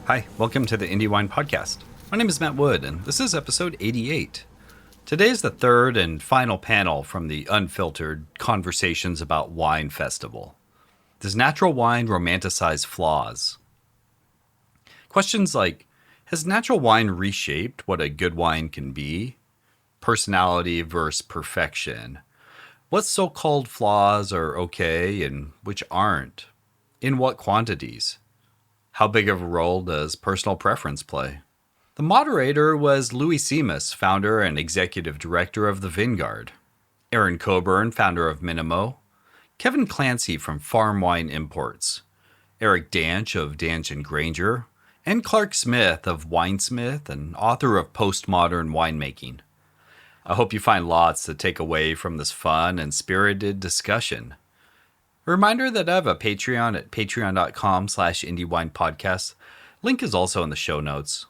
Hi, welcome to the Indie Wine Podcast. My name is Matt Wood, and this is episode 88. Today is the third and final panel from the Unfiltered Conversations About Wine Festival. Does natural wine romanticize flaws? Questions like, has natural wine reshaped what a good wine can be? Personality versus perfection. What so-called flaws are okay and which aren't? In what quantities? How big of a role does personal preference play? The moderator was Louie Seamus, founder and executive director of the Vingaurd, Erin Coburn, founder of Minimo, Keven Clancy from Farm Wine Imports, Eric Danch of Danch and Granger, and Clark Smith of Winesmith and author of Post Modern Winemaking. I hope you find lots to take away from this fun and spirited discussion. A reminder that I have a Patreon at patreon.com/indiewinepodcast. Link is also in the show notes.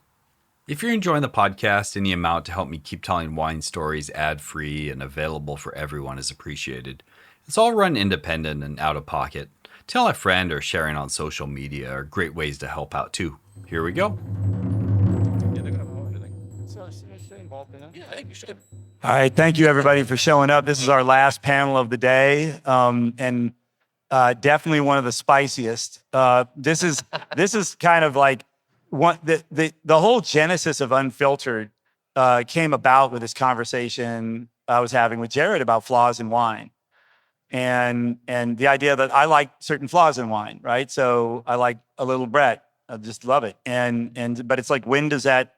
If you're enjoying the podcast, any amount to help me keep telling wine stories ad-free and available for everyone is appreciated. It's all run independent and out of pocket. Tell a friend or sharing on social media are great ways to help out too. Here we go. All right, thank you everybody for showing up. This is our last panel of the day, and definitely one of the spiciest. This is kind of like the whole genesis of Unfiltered came about with this conversation I was having with Jared about flaws in wine, and the idea that I like certain flaws in wine, right? So I like a little Brett, I just love it, but it's like, when does that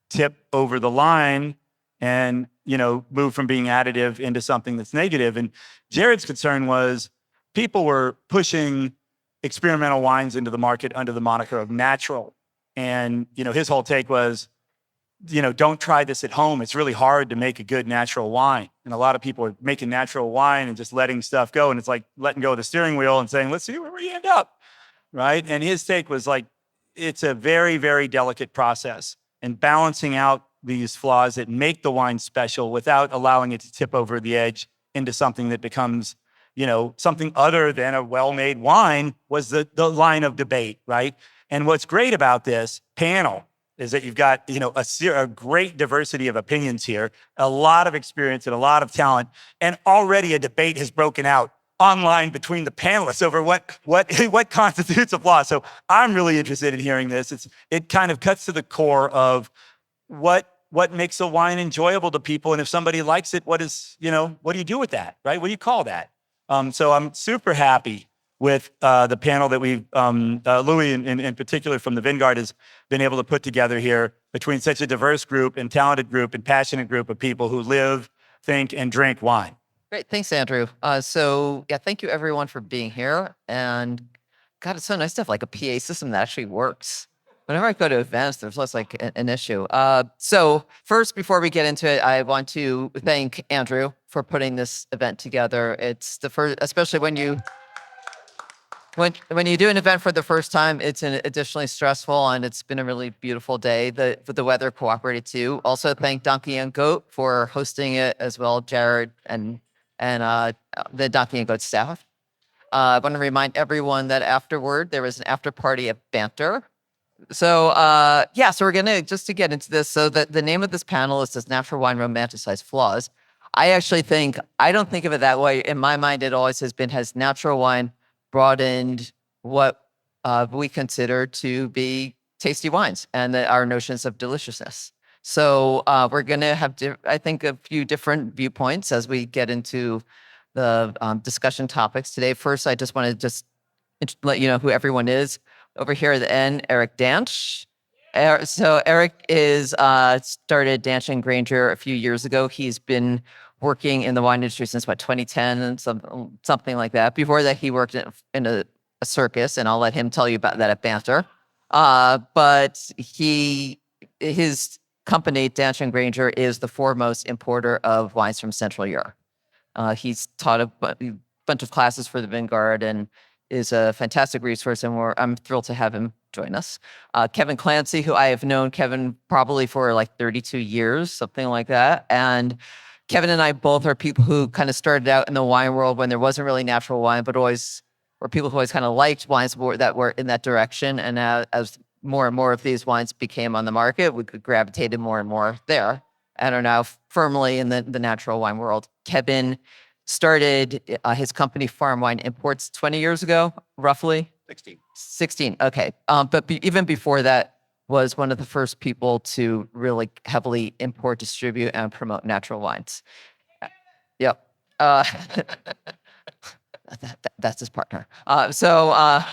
tip over the line and move from being additive into something that's negative? And Jared's concern was, people were pushing experimental wines into the market under the moniker of natural. And, his whole take was, don't try this at home. It's really hard to make a good natural wine. And a lot of people are making natural wine and just letting stuff go. And it's like letting go of the steering wheel and saying, let's see where we end up, right? And his take was like, it's a very, very delicate process, and balancing out these flaws that make the wine special without allowing it to tip over the edge into something that becomes something other than a well-made wine was the line of debate, right? And what's great about this panel is that you've got, a great diversity of opinions here, a lot of experience and a lot of talent, and already a debate has broken out online between the panelists over what constitutes a flaw. So I'm really interested in hearing this. It kind of cuts to the core of what makes a wine enjoyable to people, and if somebody likes it, what do you do with that, right? What do you call that? So I'm super happy with the panel that we've, Louie in particular from the Vingaurd has been able to put together here between such a diverse group and talented group and passionate group of people who live, think, and drink wine. Great. Thanks, Andrew. Thank you everyone for being here. And God, it's so nice to have like a PA system that actually works. Whenever I go to events, there's less like an issue. So first, before we get into it, I want to thank Andrew for putting this event together. It's the first, especially when you do an event for the first time, it's additionally stressful, and it's been a really beautiful day. The weather cooperated too. Also, thank Donkey and Goat for hosting it, as well, Jared and the Donkey and Goat staff. I want to remind everyone that afterward there was an after party of banter. So so we're gonna, just to get into this. So the name of this panel is "Does Natural Wine Romanticize Flaws?" I don't think of it that way. In my mind, it always has natural wine broadened what we consider to be tasty wines and our notions of deliciousness. So we're going to have, I think, a few different viewpoints as we get into the discussion topics today. First, I just want to let you know who everyone is. Over here at the end, Eric Danch. So Eric started Danch and Granger a few years ago. He's been working in the wine industry since 2010 and something like that. Before that, he worked in a circus, and I'll let him tell you about that at banter. But his company, Danch and Granger, is the foremost importer of wines from Central Europe. He's taught a bunch of classes for the Vingaurd and is a fantastic resource, and I'm thrilled to have him join us. Keven Clancy, who I have known Keven probably for like 32 years, something like that. And Keven and I both are people who kind of started out in the wine world when there wasn't really natural wine, but always were people who always kind of liked wines that were in that direction. And as more and more of these wines became on the market, we gravitated more and more there and are now firmly in the natural wine world. Keven started his company Farm Wine Imports 20 years ago, roughly. 16. Okay. But even before that, was one of the first people to really heavily import, distribute, and promote natural wines. Yep. That's his partner. So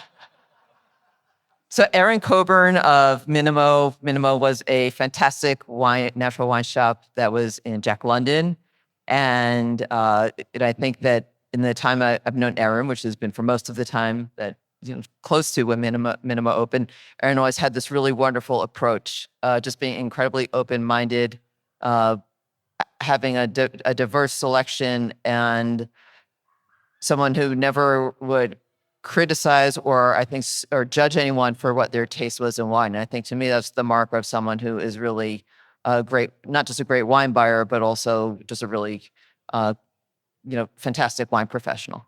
Erin Coburn of Minimo. Minimo was a fantastic natural wine shop that was in Jack London. And I think that in the time I've known Erin, which has been for most of the time that, close to when Minimo opened, Erin always had this really wonderful approach, just being incredibly open-minded, having a diverse selection, and someone who never would criticize or judge anyone for what their taste was in wine. And I think to me, that's the mark of someone who is really great, not just a great wine buyer, but also just a really, fantastic wine professional.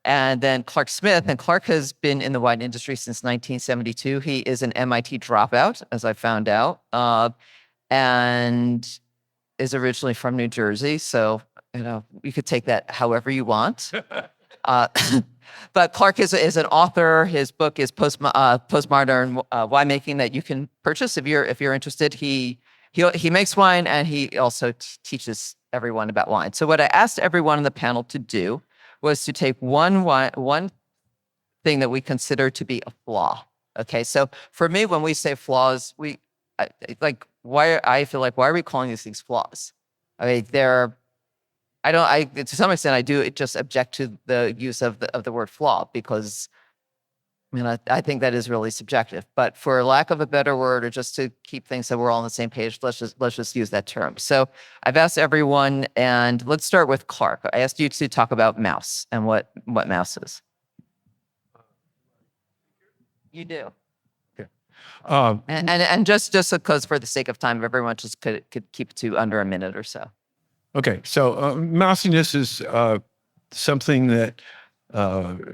And then Clark Smith, and Clark has been in the wine industry since 1972. He is an MIT dropout, as I found out, and is originally from New Jersey. So, you could take that however you want. But Clark is an author. His book is Post Modern Winemaking that you can purchase if you're interested. He makes wine, and he also teaches everyone about wine. So what I asked everyone on the panel to do was to take one thing that we consider to be a flaw. Okay, so for me, when we say flaws, why are we calling these things flaws? I mean, to some extent, I do just object to the use of the word flaw, because I think that is really subjective. But for lack of a better word, or just to keep things so we're all on the same page, let's just use that term. So I've asked everyone, and let's start with Clark. I asked you to talk about mouse and what mouse is. You do. Okay. And just because for the sake of time, everyone just could keep it to under a minute or so. Okay, so mousiness is something that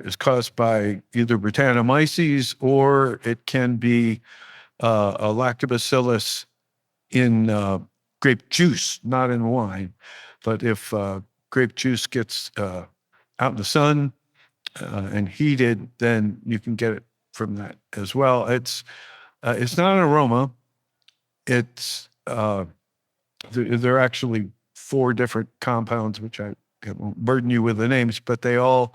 is caused by either Brettanomyces, or it can be a lactobacillus in grape juice, not in wine. But if grape juice gets out in the sun and heated, then you can get it from that as well. It's not an aroma. It's there are actually 4 different compounds, which I won't burden you with the names, but they all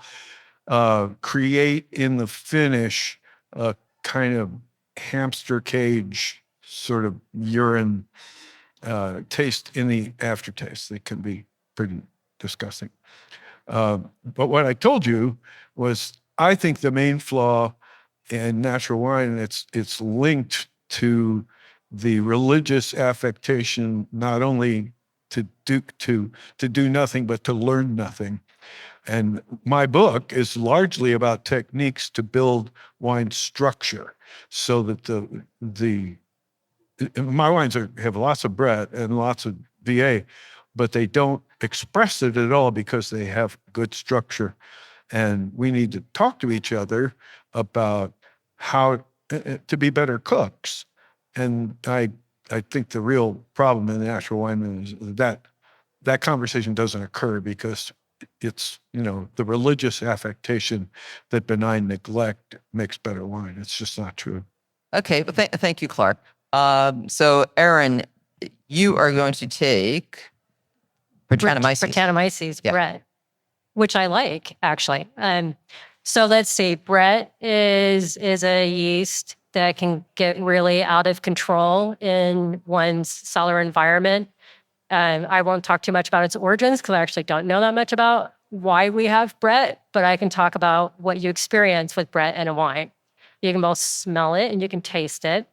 create in the finish a kind of hamster cage sort of urine taste in the aftertaste. They can be pretty disgusting. But what I told you was, I think the main flaw in natural wine, it's linked to the religious affectation, not only to do nothing, but to learn nothing. And my book is largely about techniques to build wine structure, so that my wines have lots of Brett and lots of VA, but they don't express it at all because they have good structure. And we need to talk to each other about how to be better cooks. And I think the real problem in the natural wine is that conversation doesn't occur, because it's, the religious affectation that benign neglect makes better wine. It's just not true. Okay, well, thank you, Clark. So Erin, you are going to take Brettanomyces Brett, which I like, actually. So let's see, Brett is a yeast that can get really out of control in one's cellar environment. I won't talk too much about its origins, because I actually don't know that much about why we have Brett, but I can talk about what you experience with Brett in a wine. You can both smell it and you can taste it.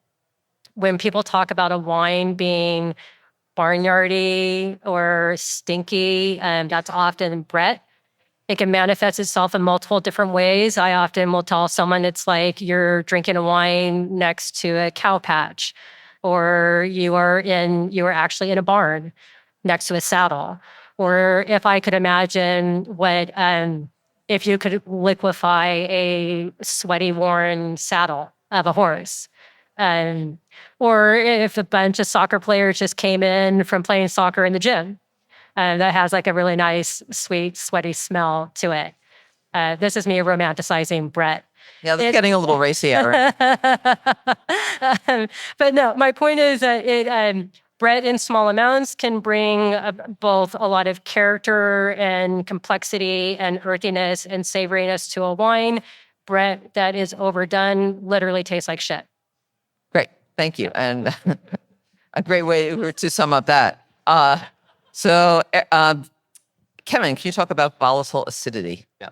When people talk about a wine being barnyardy or stinky, that's often Brett. It can manifest itself in multiple different ways. I often will tell someone it's like you're drinking a wine next to a cow patch, or you are actually in a barn next to a saddle. Or if I could imagine if you could liquefy a sweaty, worn saddle of a horse, Or if a bunch of soccer players just came in from playing soccer in the gym, that has like a really nice, sweet, sweaty smell to it. This is me romanticizing Brett. Yeah, that's getting a little racy, Erin. But no, my point is that Brett in small amounts can bring both a lot of character and complexity and earthiness and savoriness to a wine. Brett that is overdone literally tastes like shit. Great, thank you. And a great way to sum up that. Keven, can you talk about volatile acidity? Yeah.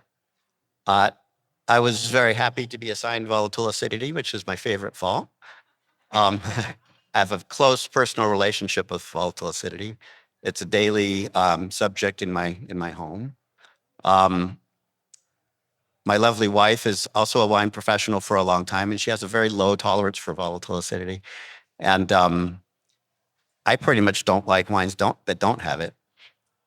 I was very happy to be assigned volatile acidity, which is my favorite fall. I have a close personal relationship with volatile acidity. It's a daily subject in my home. My lovely wife is also a wine professional for a long time, and she has a very low tolerance for volatile acidity. And I pretty much don't like wines that don't have it.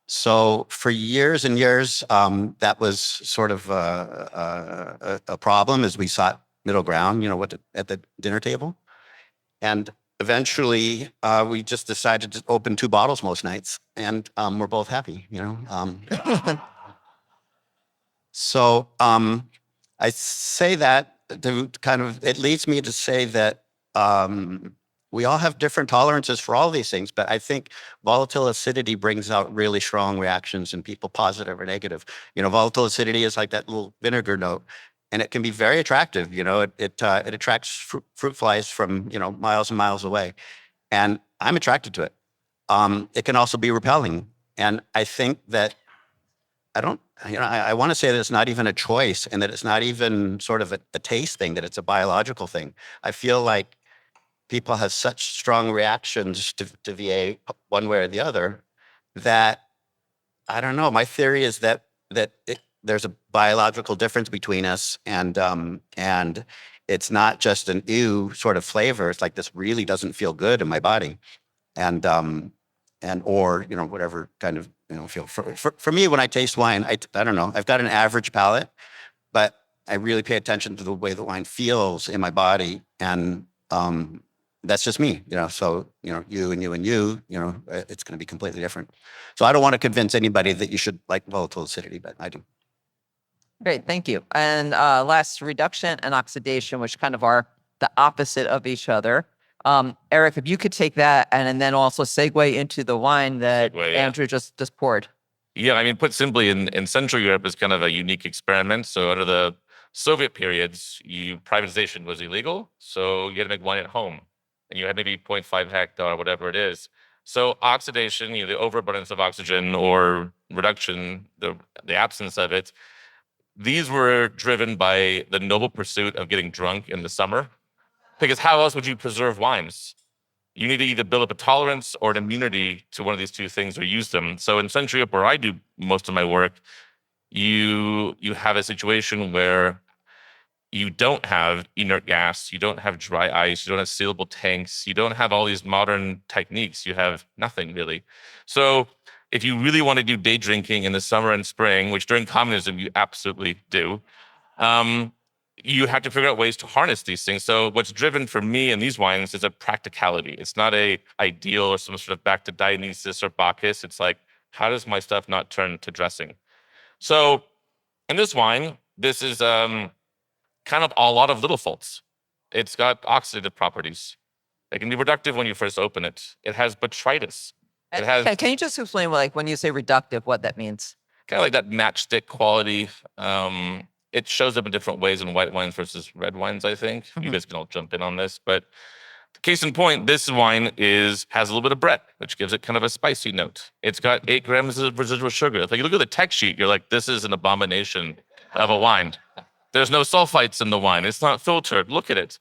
So for years and years, that was sort of a problem as we sought middle ground, at the dinner table. And eventually, we just decided to open 2 bottles most nights, and we're both happy, So I say that to it leads me to say that we all have different tolerances for all these things, but I think volatile acidity brings out really strong reactions in people, positive or negative. Volatile acidity is like that little vinegar note, and it can be very attractive. It attracts fruit flies from miles and miles away, and I'm attracted to it. It can also be repelling, and I think that I want to say that it's not even a choice, and that it's not even sort of a taste thing, that it's a biological thing. I feel like people have such strong reactions to VA one way or the other that, I don't know, my theory is that there's a biological difference between us, and it's not just an ew sort of flavor. It's like, this really doesn't feel good in my body. Or whatever kind of feel. For me, when I taste wine, I don't know, I've got an average palate, but I really pay attention to the way the wine feels in my body, and that's just me. So you and you and you, it's going to be completely different. So I don't want to convince anybody that you should like volatile acidity, but I do. Great, thank you. And last, reduction and oxidation, which kind of are the opposite of each other. Eric, if you could take that and then also segue into the wine that Andrew just poured. Yeah, put simply, in Central Europe is kind of a unique experiment. So under the Soviet periods, privatization was illegal. So you had to make wine at home. And you had maybe 0.5 hectare, whatever it is. So oxidation, the overabundance of oxygen, or reduction, the absence of it, these were driven by the noble pursuit of getting drunk in the summer. Because how else would you preserve wines? You need to either build up a tolerance or an immunity to one of these two things, or use them. So in Central Europe, where I do most of my work, you have a situation where you don't have inert gas, you don't have dry ice, you don't have sealable tanks, you don't have all these modern techniques, you have nothing really. So if you really want to do day drinking in the summer and spring, which during communism you absolutely do, you have to figure out ways to harness these things. So what's driven for me in these wines is a practicality. It's not a ideal or some sort of back to Dionysus or Bacchus. It's like, how does my stuff not turn to dressing? So in this wine, this is kind of a lot of little faults. It's got oxidative properties. It can be reductive when you first open it. It has botrytis. It has Can you just explain, when you say reductive, what that means? kind of like that matchstick quality. It shows up in different ways in white wines versus red wines, I think. You guys can all jump in on this. But case in point, this wine has a little bit of Brett, which gives it kind of a spicy note. It's got 8 grams of residual sugar. If you look at the text sheet, you're like, this is an abomination of a wine. There's no sulfites in the wine. It's not filtered. Look at it.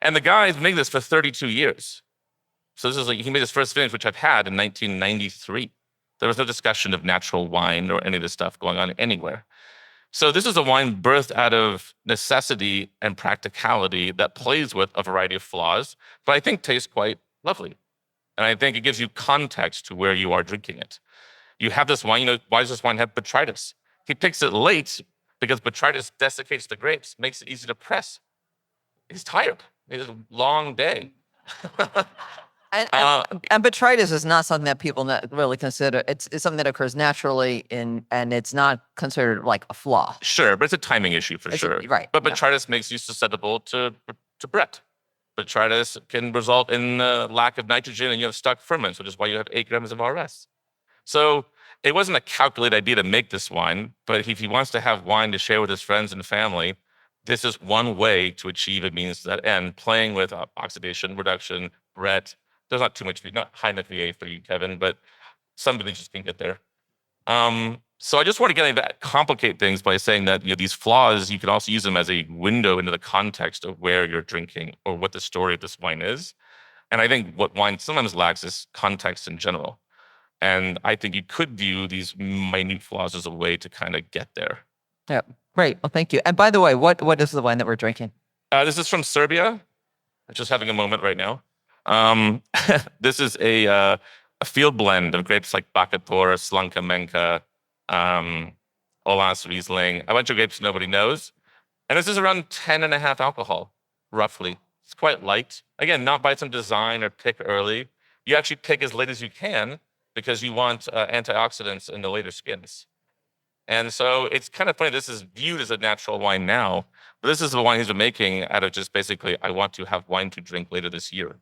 And the guy's made this for 32 years. So this is he made his first vintage, which I've had in 1993. There was no discussion of natural wine or any of this stuff going on anywhere. So this is a wine birthed out of necessity and practicality that plays with a variety of flaws, but I think tastes quite lovely. And I think it gives you context to where you are drinking it. You have this wine, why does this wine have botrytis? He picks it late because botrytis desiccates the grapes, makes it easy to press. He's tired. It was a long day. And, Uh, and botrytis is not something that people really consider. It's something that occurs naturally and it's not considered like a flaw. Sure, but it's a timing issue for sure. Right. But yeah. botrytis makes you susceptible to Brett. Botrytis can result in lack of nitrogen and you have stuck ferments, which is why you have 8 grams of RS. So it wasn't a calculated idea to make this wine, but if he wants to have wine to share with his friends and family, this is one way to achieve a means to that end, playing with oxidation, reduction, Brett. There's not too much, not high enough VA for you, Kevin, but somebody just can get there. So I just want to get into that, complicate things by saying that these flaws, you can also use them as a window into the context of where you're drinking or what the story of this wine is. And I think what wine sometimes lacks is context in general. And I think you could view these minute flaws as a way to kind of get there. Yeah. Great. Well, thank you. And by the way, what is the wine that we're drinking? This is from Serbia. I'm just having a moment right now. This is a field blend of grapes like Bakator, Slanka Menka, Olas Riesling, a bunch of grapes nobody knows. And this is around 10.5 alcohol, roughly. It's quite light. Again, not by some design or pick early. You actually pick as late as you can because you want antioxidants in the later skins. And so it's kind of funny. This is viewed as a natural wine now, but this is the wine he's been making out of just basically, I want to have wine to drink later this year.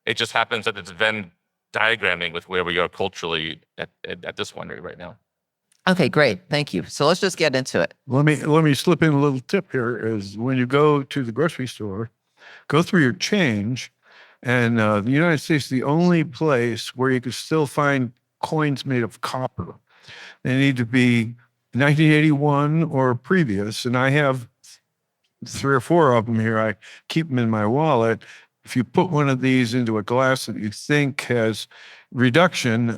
It just happens that it's Venn diagramming with where we are culturally at this winery right now. Okay, great. Thank you. So let's just get into it. Let me slip in a little tip here is when you go to the grocery store, go through your change. And the United States is the only place where you can still find coins made of copper. They need to be 1981 or previous. And I have 3 or 4 of them here. I keep them in my wallet. If you put one of these into a glass that you think has reduction,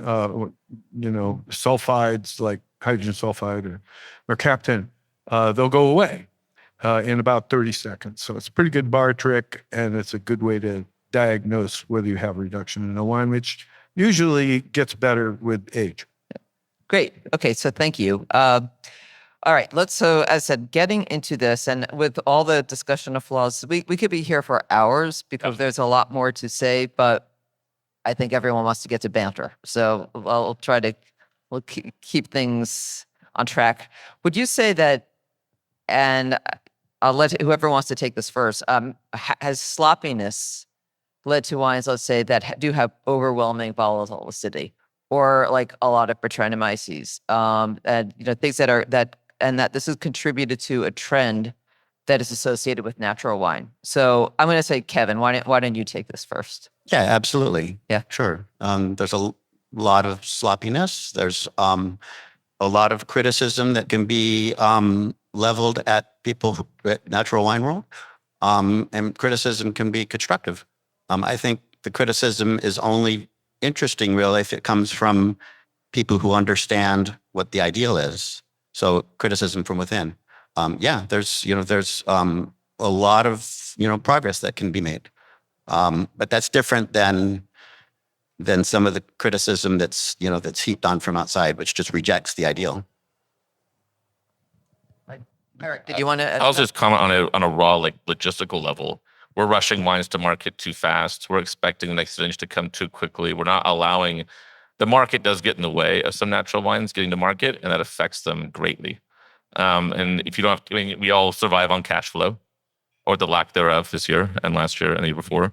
sulfides like hydrogen sulfide or captain, they'll go away in about 30 seconds. So it's a pretty good bar trick, and it's a good way to diagnose whether you have reduction in a wine, which usually gets better with age. Great. Okay, so thank you. All right, so as I said, getting into this, and with all the discussion of flaws, we could be here for hours because there's a lot more to say, but I think everyone wants to get to banter. So we'll keep things on track. Would you say that, and I'll let whoever wants to take this first, has sloppiness led to wines, let's say, that do have overwhelming volatile acidity, or like a lot of Brettanomyces, and things that this has contributed to a trend that is associated with natural wine. So I'm going to say, Kevin, why don't you take this first? Yeah, absolutely. Yeah. Sure. There's a lot of sloppiness. There's a lot of criticism that can be leveled at people at Natural Wine World, and criticism can be constructive. I think the criticism is only interesting, really, if it comes from people who understand what the ideal is. So criticism from within. There's a lot of progress that can be made, but that's different than some of the criticism that's heaped on from outside, which just rejects the ideal. Eric, did you want to? I'll just comment on a raw logistical level. We're rushing wines to market too fast. We're expecting the next vintage to come too quickly. We're not allowing. The market does get in the way of some natural wines getting to market, and that affects them greatly. And if you don't have, we all survive on cash flow, or the lack thereof this year and last year and the year before.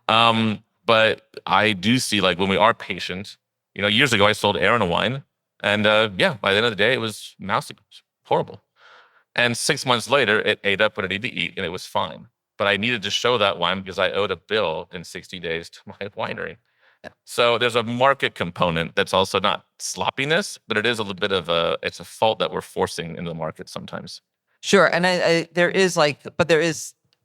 But I do see, when we are patient, years ago I sold Erin a wine, and by the end of the day it was mousy, it was horrible. And 6 months later, it ate up what it needed to eat, and it was fine. But I needed to show that wine because I owed a bill in 60 days to my winery. So there's a market component that's also not sloppiness, but it is a little bit of it's a fault that we're forcing into the market sometimes. Sure, and there is I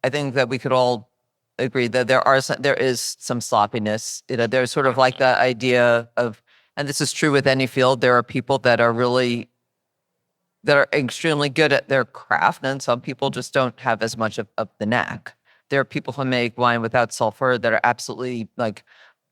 think that we could all agree that there is some sloppiness. There's sort of like the idea of, and this is true with any field, there are people that are extremely good at their craft, and some people just don't have as much of the knack. There are people who make wine without sulfur that are absolutely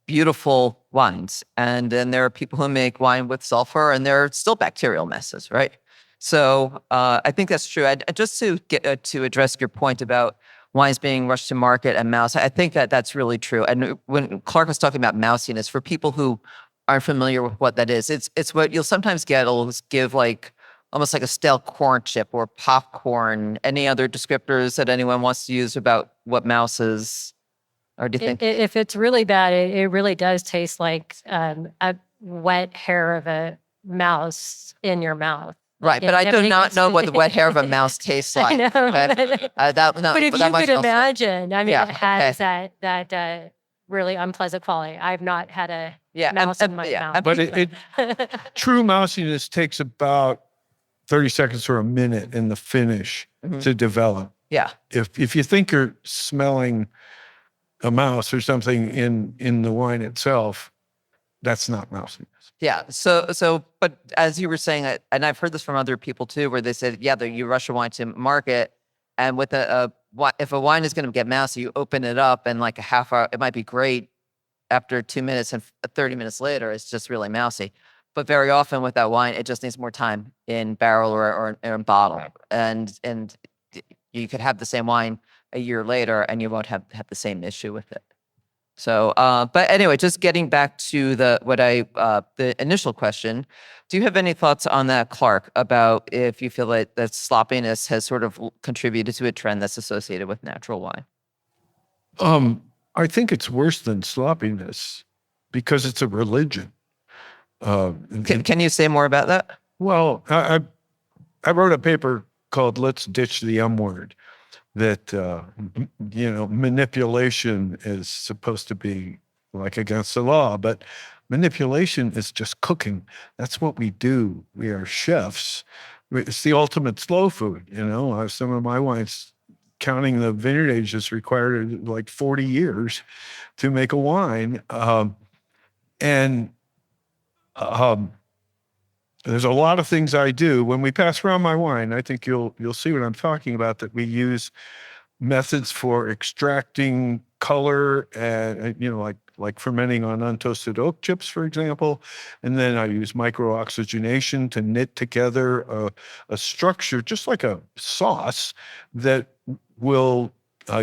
beautiful wines. And then there are people who make wine with sulfur and they're still bacterial messes, right? So I think that's true. Just to get to address your point about wines being rushed to market and mouse. I think that that's really true. And when Clark was talking about mousiness, for people who aren't familiar with what that is, it's what you'll sometimes get. It'll give like almost like a stale corn chip or popcorn. Any other descriptors that anyone wants to use about what mouse is? Or do you think? If it's really bad, it really does taste like a wet hair of a mouse in your mouth. Right, but I do not know what the wet hair of a mouse tastes like. I know. Okay? But if you could imagine, I mean, Yeah, it has that really unpleasant quality. I've not had a mouse in my mouth. But true mousiness takes about 30 seconds or a minute in the finish to develop. Yeah. If you think you're smelling a mouse or something in the wine itself, that's not mousiness. Yeah. But as you were saying, and I've heard this from other people too, where they said, you rush a wine to market, and with if a wine is going to get mousy, you open it up, and like a half hour, it might be great. After 2 minutes and 30 minutes later, it's just really mousy. But very often with that wine, it just needs more time in barrel or in bottle, and you could have the same wine a year later, and you won't have the same issue with it. So, but anyway, just getting back to the initial question, do you have any thoughts on that, Clark, about if you feel like that sloppiness has sort of contributed to a trend that's associated with natural wine? I think it's worse than sloppiness because it's a religion. Can you say more about that? Well, I wrote a paper called "Let's Ditch the M Word," that manipulation is supposed to be like against the law, but manipulation is just cooking. That's what we do. We are chefs. It's the ultimate slow food. Some of my wines, counting the vineyard ages, required like 40 years to make a wine. There's a lot of things I do. When we pass around my wine, I think you'll see what I'm talking about, that we use methods for extracting color and, like fermenting on untoasted oak chips, for example. And then I use micro-oxygenation to knit together a structure, just like a sauce, that will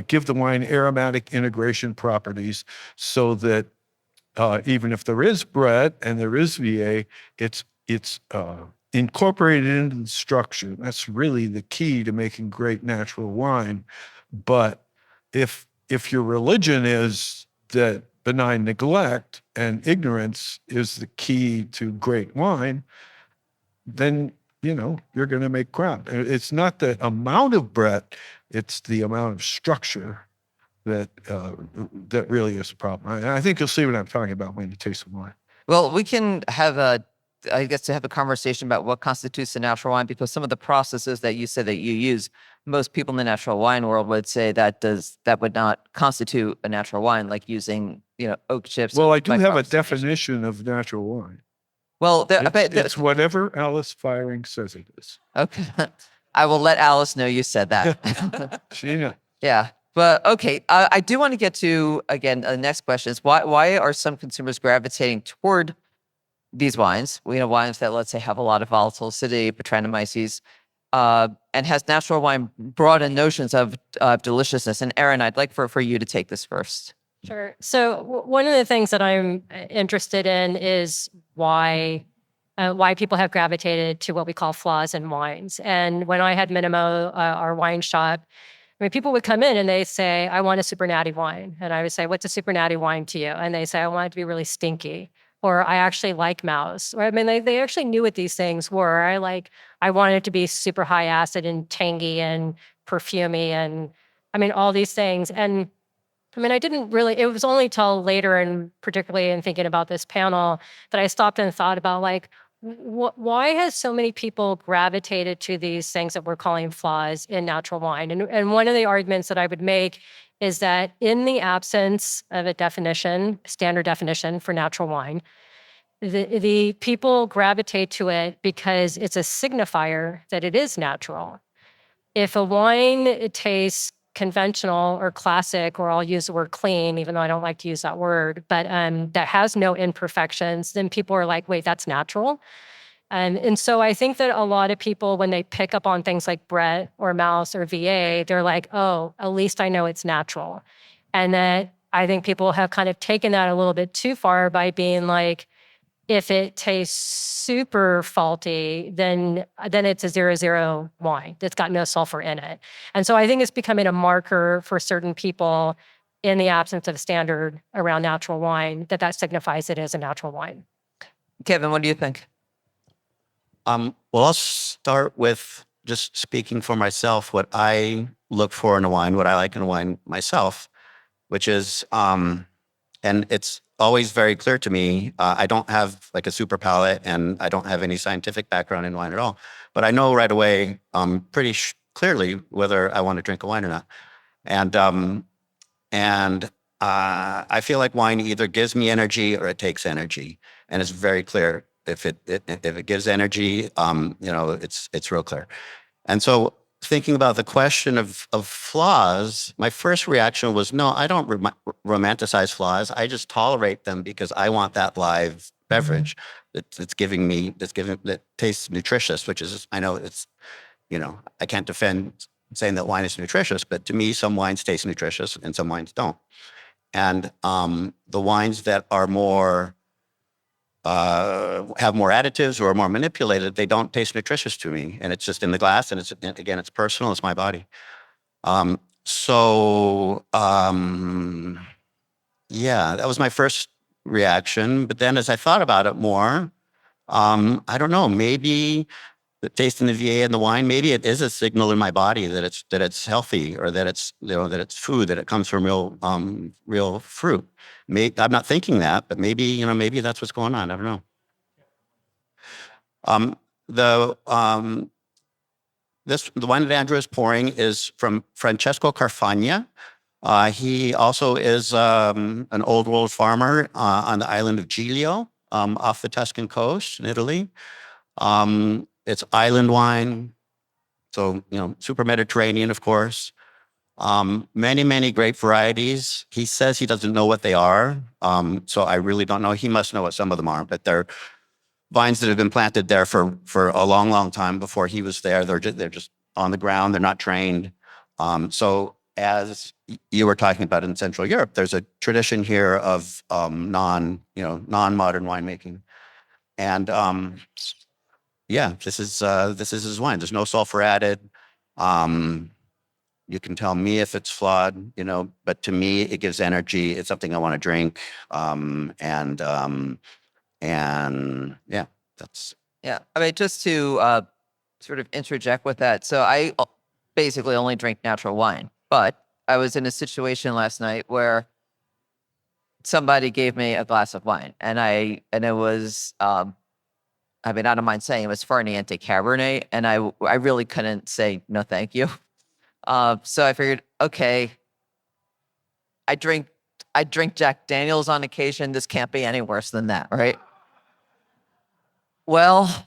give the wine aromatic integration properties, so that even if there is Brett and there is VA, it's incorporated into the structure. That's really the key to making great natural wine. But if your religion is that benign neglect and ignorance is the key to great wine, then you're going to make crap. It's not the amount of Brett, it's the amount of structure that really is a problem. I think you'll see what I'm talking about when you taste the wine. Well, we can have a conversation about what constitutes a natural wine, because some of the processes that you said that you use, most people in the natural wine world would say that would not constitute a natural wine, like using oak chips. Well, I do have a definition of natural wine. Well, it's whatever Alice Firing says it is. Okay, I will let Alice know you said that. She knows. Yeah. But okay, I do want to get to, again, the next question is why are some consumers gravitating toward these wines? Wines that, let's say, have a lot of volatile acidity, Brettanomyces, and has natural wine broadened notions of deliciousness? And Erin, I'd like for you to take this first. Sure. So one of the things that I'm interested in is why people have gravitated to what we call flaws in wines. And when I had Minimo, our wine shop, people would come in and they say, I want a super natty wine. And I would say, what's a super natty wine to you? And they say, I want it to be really stinky. Or I actually like mouse. Or they actually knew what these things were. I wanted it to be super high acid and tangy and perfumey and all these things. And I didn't really, it was only till later, and particularly in thinking about this panel, that I stopped and thought about why has so many people gravitated to these things that we're calling flaws in natural wine? And one of the arguments that I would make is that in the absence of a standard definition for natural wine, the people gravitate to it because it's a signifier that it is natural. If a wine tastes conventional or classic, or I'll use the word clean, even though I don't like to use that word, but that has no imperfections, then people are like, wait, that's natural. And so I think that a lot of people, when they pick up on things like Brett or Mouse or VA, they're like, oh, at least I know it's natural. And that I think people have kind of taken that a little bit too far by being like, if it tastes super faulty, then it's a 0.0 wine that's got no sulfur in it. And so I think it's becoming a marker for certain people in the absence of standard around natural wine that signifies it as a natural wine. Keven, what do you think? Well, I'll start with just speaking for myself, what I look for in a wine, what I like in a wine myself, which is, and it's always very clear to me. I don't have like a super palate, and I don't have any scientific background in wine at all, but I know right away, pretty clearly whether I want to drink a wine or not. And I feel like wine either gives me energy or it takes energy, and it's very clear. If it gives energy, it's real clear. And so thinking about the question of flaws, my first reaction was, no, I don't romanticize flaws. I just tolerate them because I want that live beverage that tastes nutritious, which is, I know it's, I can't defend saying that wine is nutritious, but to me, some wines taste nutritious and some wines don't. And the wines that are more have more additives or are more manipulated, they don't taste nutritious to me. And it's just in the glass, and it's personal, it's my body. Yeah, that was my first reaction. But then as I thought about it more, I don't know, maybe the taste in the VA and the wine, maybe it is a signal in my body that it's healthy, or that it's that it's food, that it comes from real fruit. I'm not thinking that, but maybe that's what's going on. I don't know. The wine that Andrew is pouring is from Francesco Carfagna. He also is an old world farmer on the island of Giglio, off the Tuscan coast in Italy. It's island wine, so super Mediterranean, of course. Many grape varieties. He says he doesn't know what they are, so I really don't know. He must know what some of them are, but they're vines that have been planted there for a long time before he was there. They're just on the ground. They're not trained. So as you were talking about in Central Europe, there's a tradition here of non-modern winemaking, and yeah, this is his wine. There's no sulfur added. You can tell me if it's flawed, but to me, it gives energy. It's something I want to drink. And yeah, that's. Yeah, I mean, just to sort of interject with that. So I basically only drink natural wine, but I was in a situation last night where somebody gave me a glass of wine, and it was, I mean, I don't mind saying it was Ferniente Cabernet, and I really couldn't say no thank you. So I figured, okay, I drink Jack Daniels on occasion. This can't be any worse than that, right? Well,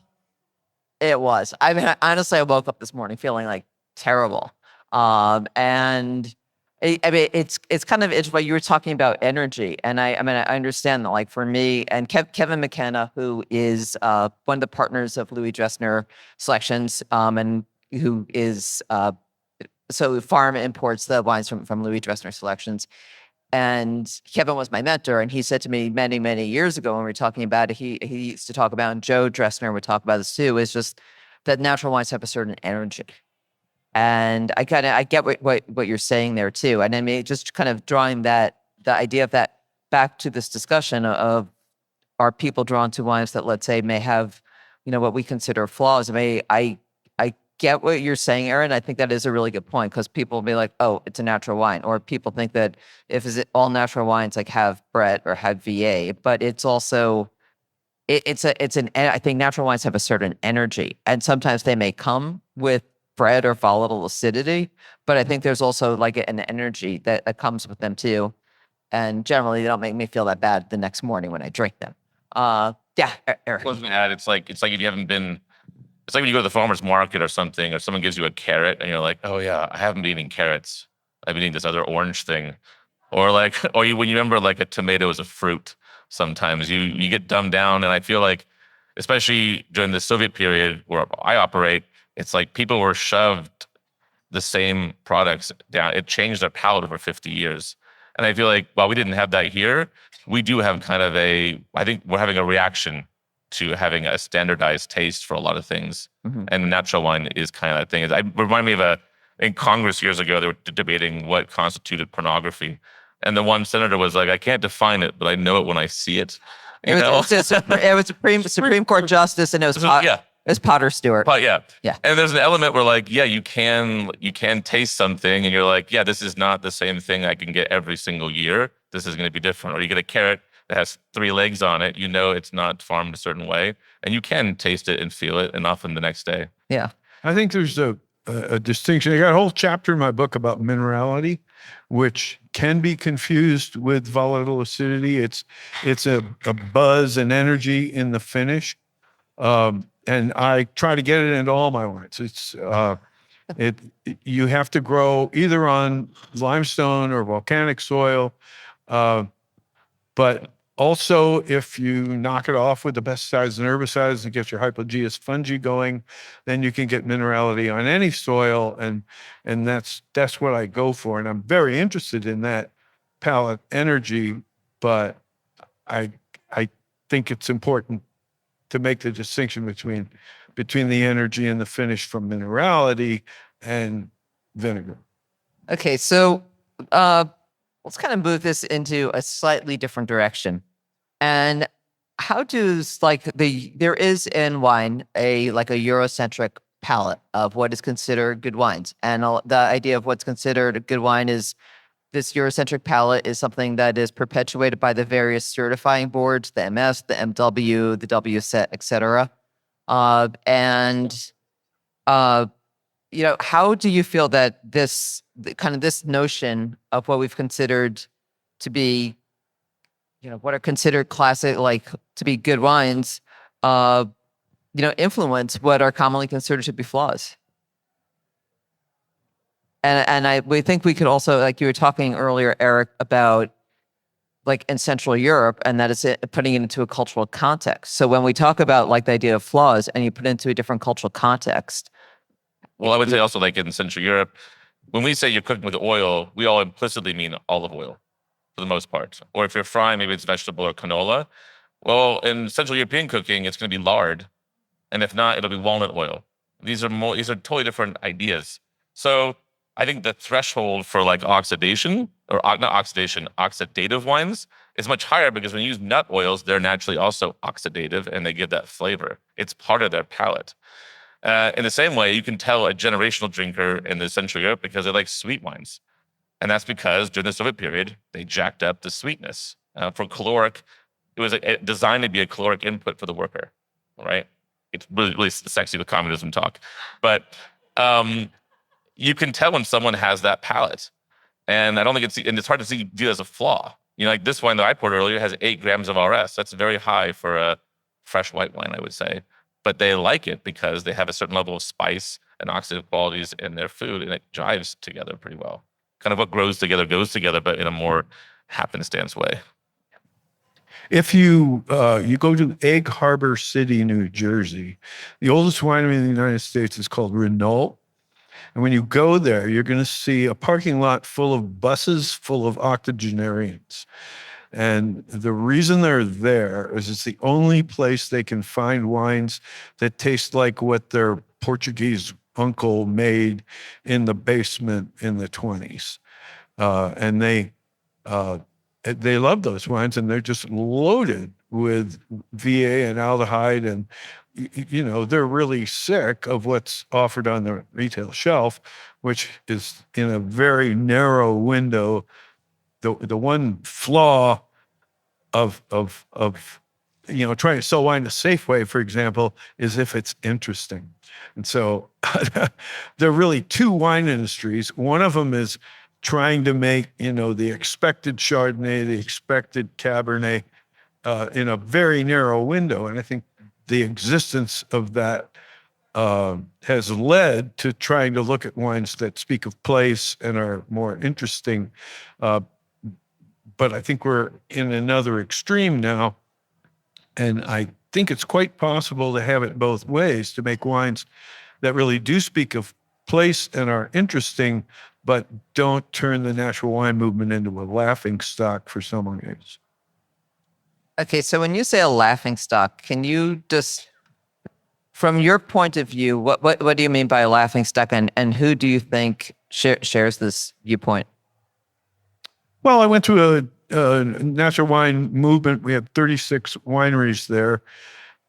it was. I mean, honestly, I woke up this morning feeling like terrible. And I mean, it's kind of, it's what you were talking about, energy. And I mean, I understand that, like, for me and Kevin McKenna, who is one of the partners of Louis Dressner Selections, and who is so Farm imports the wines from Louis Dressner Selections. And Kevin was my mentor, and he said to me many years ago when we were talking about it, he used to talk about, and Joe Dressner would talk about this too, is just that natural wines have a certain energy. And I get what you're saying there too. And I mean, just kind of drawing the idea of that back to this discussion of, are people drawn to wines that, let's say, may have, what we consider flaws? I mean, I get what you're saying, Erin. I think that is a really good point, because people will be like, oh, it's a natural wine. Or people think that if all natural wines like have Brett or have VA, but it's also, I think natural wines have a certain energy, and sometimes they may come with Brett or volatile acidity, but I think there's also like an energy that comes with them too. And generally they don't make me feel that bad the next morning when I drink them. Yeah, Eric. I was going to add, it's like if you haven't been, it's like when you go to the farmer's market or something, or someone gives you a carrot and you're like, oh yeah, I haven't been eating carrots. I've been eating this other orange thing. Or when you remember like a tomato is a fruit, sometimes you get dumbed down. And I feel like especially during the Soviet period where I operate, it's like people were shoved the same products down. It changed their palate over 50 years. And I feel like while we didn't have that here, we do have kind of I think we're having a reaction to having a standardized taste for a lot of things. And natural wine is kind of that thing. It remind me of in Congress years ago, they were debating what constituted pornography. And the one senator was like, I can't define it, but I know it when I see it. It was a Supreme Court justice, and it was Potter Stewart. But yeah. Yeah. And there's an element where like, yeah, you can taste something and you're like, yeah, this is not the same thing I can get every single year. This is going to be different. Or you get a carrot that has 3 legs on it. You know it's not farmed a certain way. And you can taste it and feel it, and often the next day. Yeah. I think there's a distinction. I got a whole chapter in my book about minerality, which can be confused with volatile acidity. It's a buzz and energy in the finish. And I try to get it into all my wines. You have to grow either on limestone or volcanic soil. But also, if you knock it off with the pesticides and herbicides and get your hypogeous fungi going, then you can get minerality on any soil, and that's what I go for. And I'm very interested in that palate energy, but I think it's important to make the distinction between the energy and the finish from minerality and vinegar. Okay, so let's kind of move this into a slightly different direction. And how does there is in wine a Eurocentric palette of what is considered good wines, and the idea of what's considered a good wine is this Eurocentric palette is something that is perpetuated by the various certifying boards, the MS, the MW, the WSET, etc. How do you feel that this notion of what we've considered to be, what are considered classic, to be good wines, influence what are commonly considered to be flaws? We think we could also, like you were talking earlier, Eric, about in Central Europe, and that is putting it into a cultural context. So when we talk about the idea of flaws and you put it into a different cultural context. Well, I would say also in Central Europe, when we say you're cooking with oil, we all implicitly mean olive oil for the most part. Or if you're frying, maybe it's vegetable or canola. Well, in Central European cooking, it's going to be lard. And if not, it'll be walnut oil. These are totally different ideas. So I think the threshold for oxidation, or not oxidation, oxidative wines is much higher because when you use nut oils, they're naturally also oxidative and they give that flavor. It's part of their palate. In the same way, you can tell a generational drinker in the Central Europe because they like sweet wines. And that's because during the Soviet period, they jacked up the sweetness. For caloric, it was designed to be a caloric input for the worker, right? It's really sexy, the communism talk. But you can tell when someone has that palate. And I don't think it's hard to see view as a flaw. This wine that I poured earlier has 8 grams of RS. That's very high for a fresh white wine, I would say. But they like it because they have a certain level of spice and oxidative qualities in their food, and it jives together pretty well. Kind of what grows together goes together, but in a more happenstance way. If you go to Egg Harbor City, New Jersey, the oldest winery in the United States is called Renault. And when you go there, you're going to see a parking lot full of buses full of octogenarians. And the reason they're there is it's the only place they can find wines that taste like what their Portuguese uncle made in the basement in the 20s. And they love those wines, and they're just loaded with VA and aldehyde, and they're really sick of what's offered on the retail shelf, which is in a very narrow window. The one flaw of trying to sell wine a safe way, for example, is if it's interesting. And so there are really 2 wine industries. One of them is trying to make, the expected Chardonnay, the expected Cabernet in a very narrow window. And I think the existence of that has led to trying to look at wines that speak of place and are more interesting. But I think we're in another extreme now And I think it's quite possible to have it both ways, to make wines that really do speak of place and are interesting, but don't turn the natural wine movement into a laughing stock for sommeliers. Okay, so when you say a laughing stock, can you just, from your point of view, what do you mean by a laughing stock, and who do you think shares this viewpoint? Well, I went to a natural wine movement. We had 36 wineries there,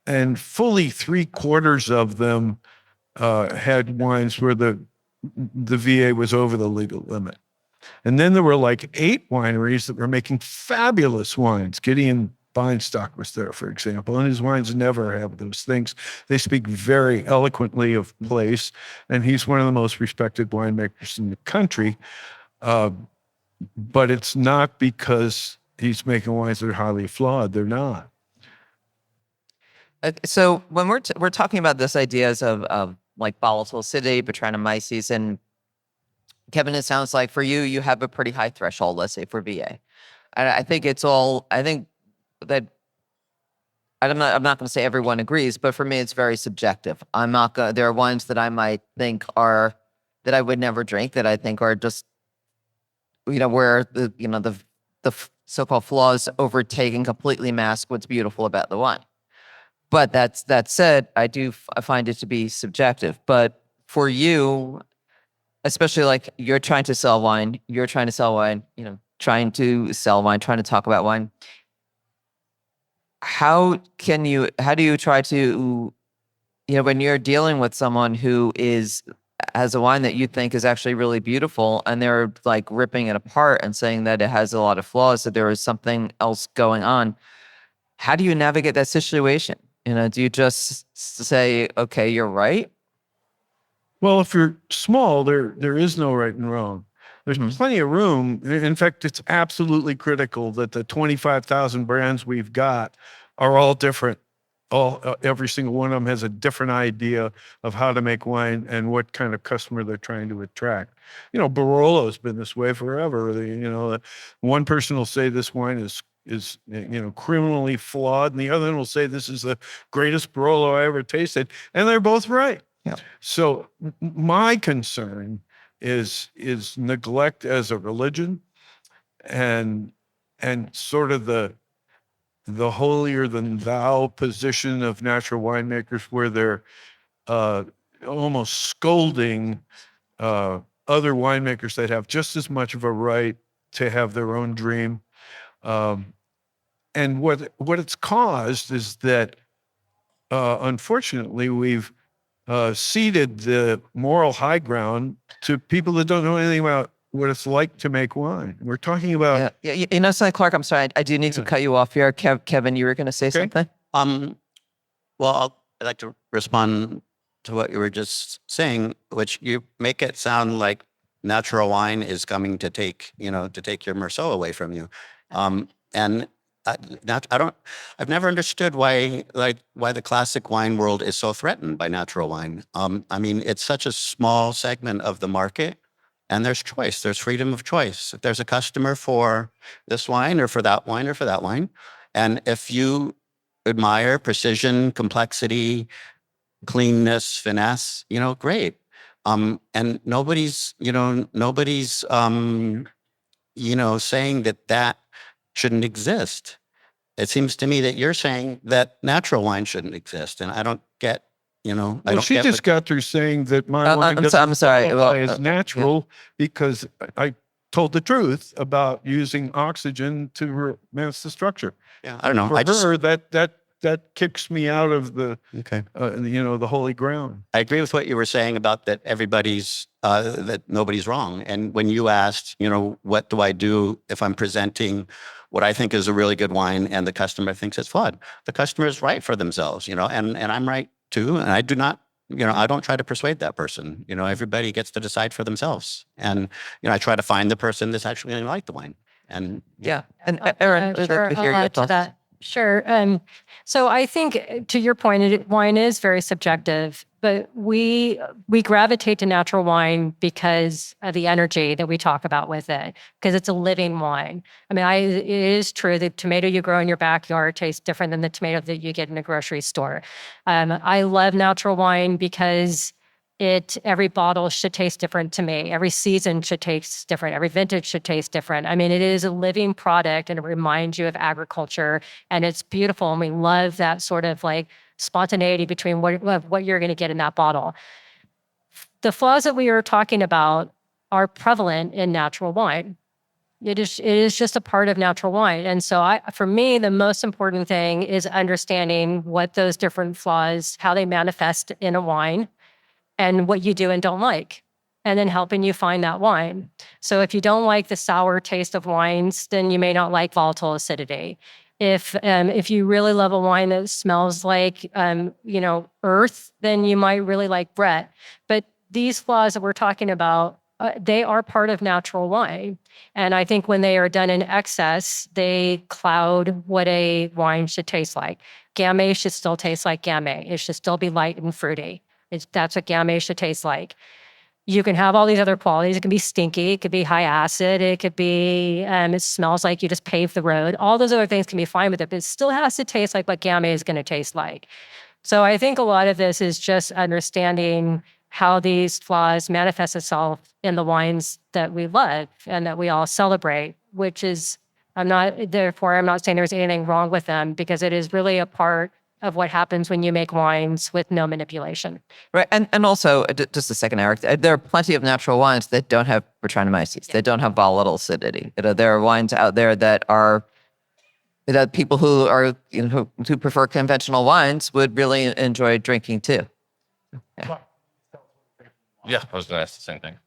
and fully 3/4 of them had wines where the VA was over the legal limit. And then there were like 8 wineries that were making fabulous wines. Gideon Feinstock was there, for example, and his wines never have those things. They speak very eloquently of place, and he's one of the most respected winemakers in the country. But it's not because he's making wines that are highly flawed. They're not. So when we're talking about this ideas of like volatile acidity, Brettanomyces, and Keven, it sounds like for you, you have a pretty high threshold, let's say for VA. I think it's all, I think that, I'm not going to say everyone agrees, but for me, it's very subjective. I'm not going to, there are wines that I might think are, that I would never drink, that I think are just, where the so-called flaws overtake and completely mask what's beautiful about the wine. But that said, I find it to be subjective. But for you, especially like you're trying to sell wine, trying to talk about wine. How do you try to, when you're dealing with someone who has a wine that you think is actually really beautiful, and they're like ripping it apart and saying that it has a lot of flaws, that there is something else going on. How do you navigate that situation? Do you just say, okay, you're right? Well, if you're small, there is no right and wrong. There's plenty of room. In fact, it's absolutely critical that the 25,000 brands we've got are all different. Every single one of them has a different idea of how to make wine and what kind of customer they're trying to attract. Barolo's been this way forever. One person will say this wine is criminally flawed, and the other one will say this is the greatest Barolo I ever tasted, and they're both right. Yeah. So my concern is neglect as a religion, and sort of the holier than thou position of natural winemakers, where they're almost scolding other winemakers that have just as much of a right to have their own dream. And what it's caused is that, unfortunately, we've ceded the moral high ground to people that don't know anything about what it's like to make wine. We're talking about... Yeah. Something, Clark, I'm sorry. I do need to cut you off here. Keven, you were going to say something? Well, I'd like to respond to what you were just saying, which you make it sound like natural wine is coming to take your Meursault away from you. And I've never understood why the classic wine world is so threatened by natural wine. I mean, it's such a small segment of the market, and there's choice. There's freedom of choice. If there's a customer for this wine or for that wine or for that wine, and if you admire precision, complexity, cleanness, finesse, great. And nobody's saying that shouldn't exist. It seems to me that you're saying that natural wine shouldn't exist, and I don't get. She just got through saying that my wine I'm sorry. is natural because I told the truth about using oxygen to romance the structure. Yeah, I don't know. For her, that kicks me out of the the holy ground. I agree with what you were saying about that that nobody's wrong. And when you asked, what do I do if I'm presenting what I think is a really good wine and the customer thinks it's flawed? The customer is right for themselves, and I'm right too. And I do not, I don't try to persuade that person. Everybody gets to decide for themselves. And, I try to find the person that's actually going to like the wine. And yeah. And Erin, sure, I'll add to that. Sure. So I think to your point, wine is very subjective, but we gravitate to natural wine because of the energy that we talk about with it, because it's a living wine. I mean, it is true the tomato you grow in your backyard tastes different than the tomato that you get in a grocery store. I love natural wine because every bottle should taste different to me. Every season should taste different. Every vintage should taste different. I mean, it is a living product and it reminds you of agriculture and it's beautiful. And we love that sort of like spontaneity between what you're going to get in that bottle. The flaws that we are talking about are prevalent in natural wine. It is just a part of natural wine. And so for me, the most important thing is understanding what those different flaws, how they manifest in a wine, and what you do and don't like, and then helping you find that wine. So if you don't like the sour taste of wines, then you may not like volatile acidity. If you really love a wine that smells like earth, then you might really like Brett. But these flaws that we're talking about, they are part of natural wine. And I think when they are done in excess, they cloud what a wine should taste like. Gamay should still taste like Gamay. It should still be light and fruity. That's what Gamay should taste like. You can have all these other qualities. It can be stinky. It could be high acid. It could be, it smells like you just paved the road. All those other things can be fine with it, but it still has to taste like what Gamay is going to taste like. So I think a lot of this is just understanding how these flaws manifest itself in the wines that we love and that we all celebrate, which is, I'm not saying there's anything wrong with them because it is really a part of what happens when you make wines with no manipulation. Right. And also, just a second, Eric, there are plenty of natural wines that don't have Brettanomyces, that don't have volatile acidity. There are wines out there that people who are, who prefer conventional wines would really enjoy drinking too. Yeah, I was going to ask the same thing.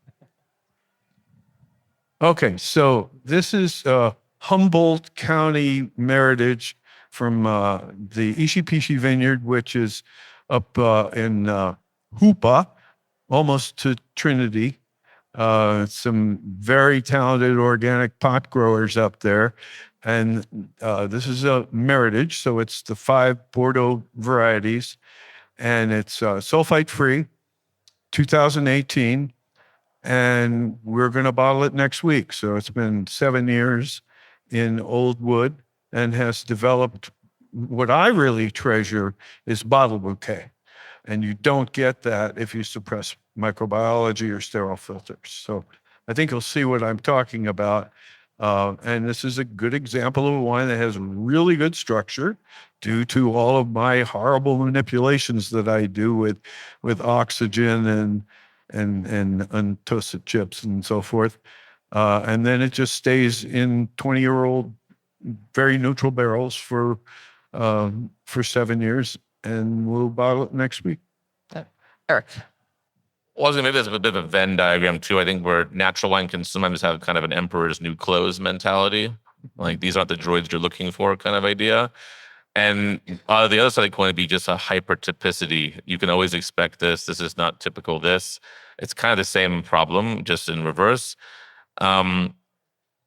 Okay, so this is Humboldt County Meritage from the Ishipishi Vineyard, which is up in Hoopa, almost to Trinity. Some very talented organic pot growers up there. And this is a Meritage, so it's the 5 Bordeaux varieties. And it's sulfite-free, 2018. And we're going to bottle it next week. So it's been 7 years in old wood and has developed what I really treasure is bottle bouquet. And you don't get that if you suppress microbiology or sterile filters. So I think you'll see what I'm talking about. And this is a good example of a wine that has really good structure due to all of my horrible manipulations that I do with oxygen and untoasted chips and so forth. And then it just stays in 20-year-old, very neutral barrels for 7 years, and we'll bottle it next week. Eric. Well, maybe there's a bit of a Venn diagram too. I think where natural wine can sometimes have kind of an emperor's new clothes mentality. Like these aren't the droids you're looking for kind of idea. And the other side of the coin would be just a hypertypicity. You can always expect this. This is not typical this. It's kind of the same problem, just in reverse. I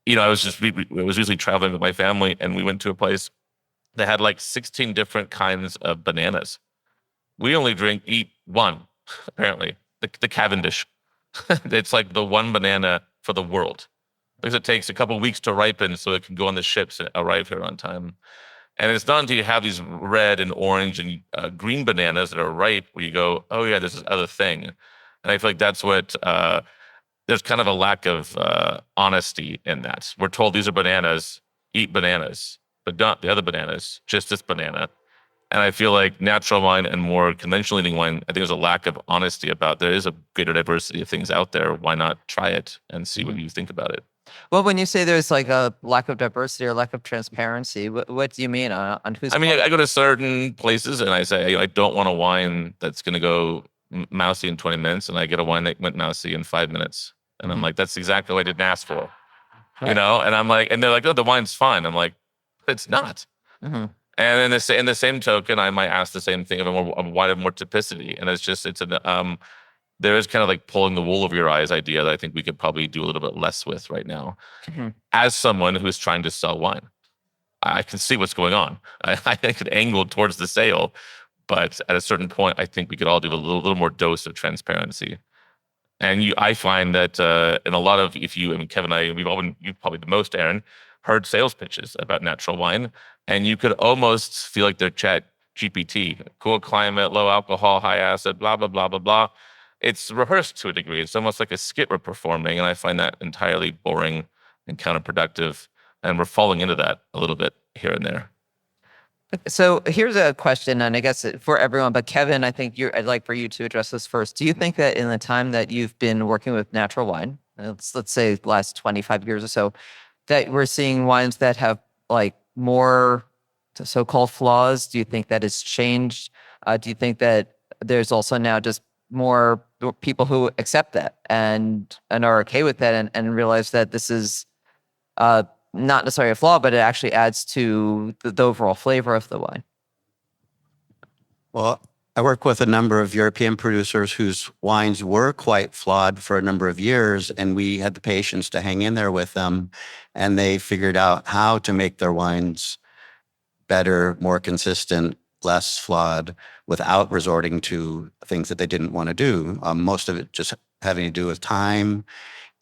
was recently traveling with my family and we went to a place that had like 16 different kinds of bananas. We only eat one, apparently, the Cavendish. It's like the one banana for the world because it takes a couple of weeks to ripen so it can go on the ships and arrive here on time. And it's not until you have these red and orange and green bananas that are ripe where you go, oh yeah, this is other thing. And I feel like that's what, there's kind of a lack of honesty in that. We're told these are bananas, eat bananas, but not the other bananas, just this banana. And I feel like natural wine and more conventional eating wine, I think there's a lack of honesty about there is a greater diversity of things out there. Why not try it and see what you think about it? Well, when you say there's like a lack of diversity or lack of transparency, what do you mean on who's? I mean, I go to certain places and I say, I don't want a wine that's going to go mousy in 20 minutes. And I get a wine that went mousy in 5 minutes. And I'm like, that's exactly what I didn't ask for, and I'm like, and they're like, oh, the wine's fine. I'm like, it's not. Mm-hmm. And in the same token, I might ask the same thing of a wine of more typicity. And there is kind of like pulling the wool over your eyes idea that I think we could probably do a little bit less with right now as someone who's trying to sell wine. I can see what's going on. I could angle towards the sale, but at a certain point, I think we could all do a little more dose of transparency. And I find that in a lot of, Kevin and I, you've probably the most, Erin, heard sales pitches about natural wine, and you could almost feel like they're chat GPT, cool climate, low alcohol, high acid, blah, blah, blah, blah, blah. It's rehearsed to a degree. It's almost like a skit we're performing, and I find that entirely boring and counterproductive, and we're falling into that a little bit here and there. So here's a question, and I guess for everyone, but Kevin, I think I'd like for you to address this first. Do you think that in the time that you've been working with natural wine, let's say the last 25 years or so, that we're seeing wines that have like more so-called flaws? Do you think that it's changed? Do you think that there's also now just more people who accept that and are okay with that and realize that this is not necessarily a flaw, but it actually adds to the overall flavor of the wine? Well, I work with a number of European producers whose wines were quite flawed for a number of years, and we had the patience to hang in there with them, and they figured out how to make their wines better, more consistent, less flawed, without resorting to things that they didn't want to do. Most of it just having to do with time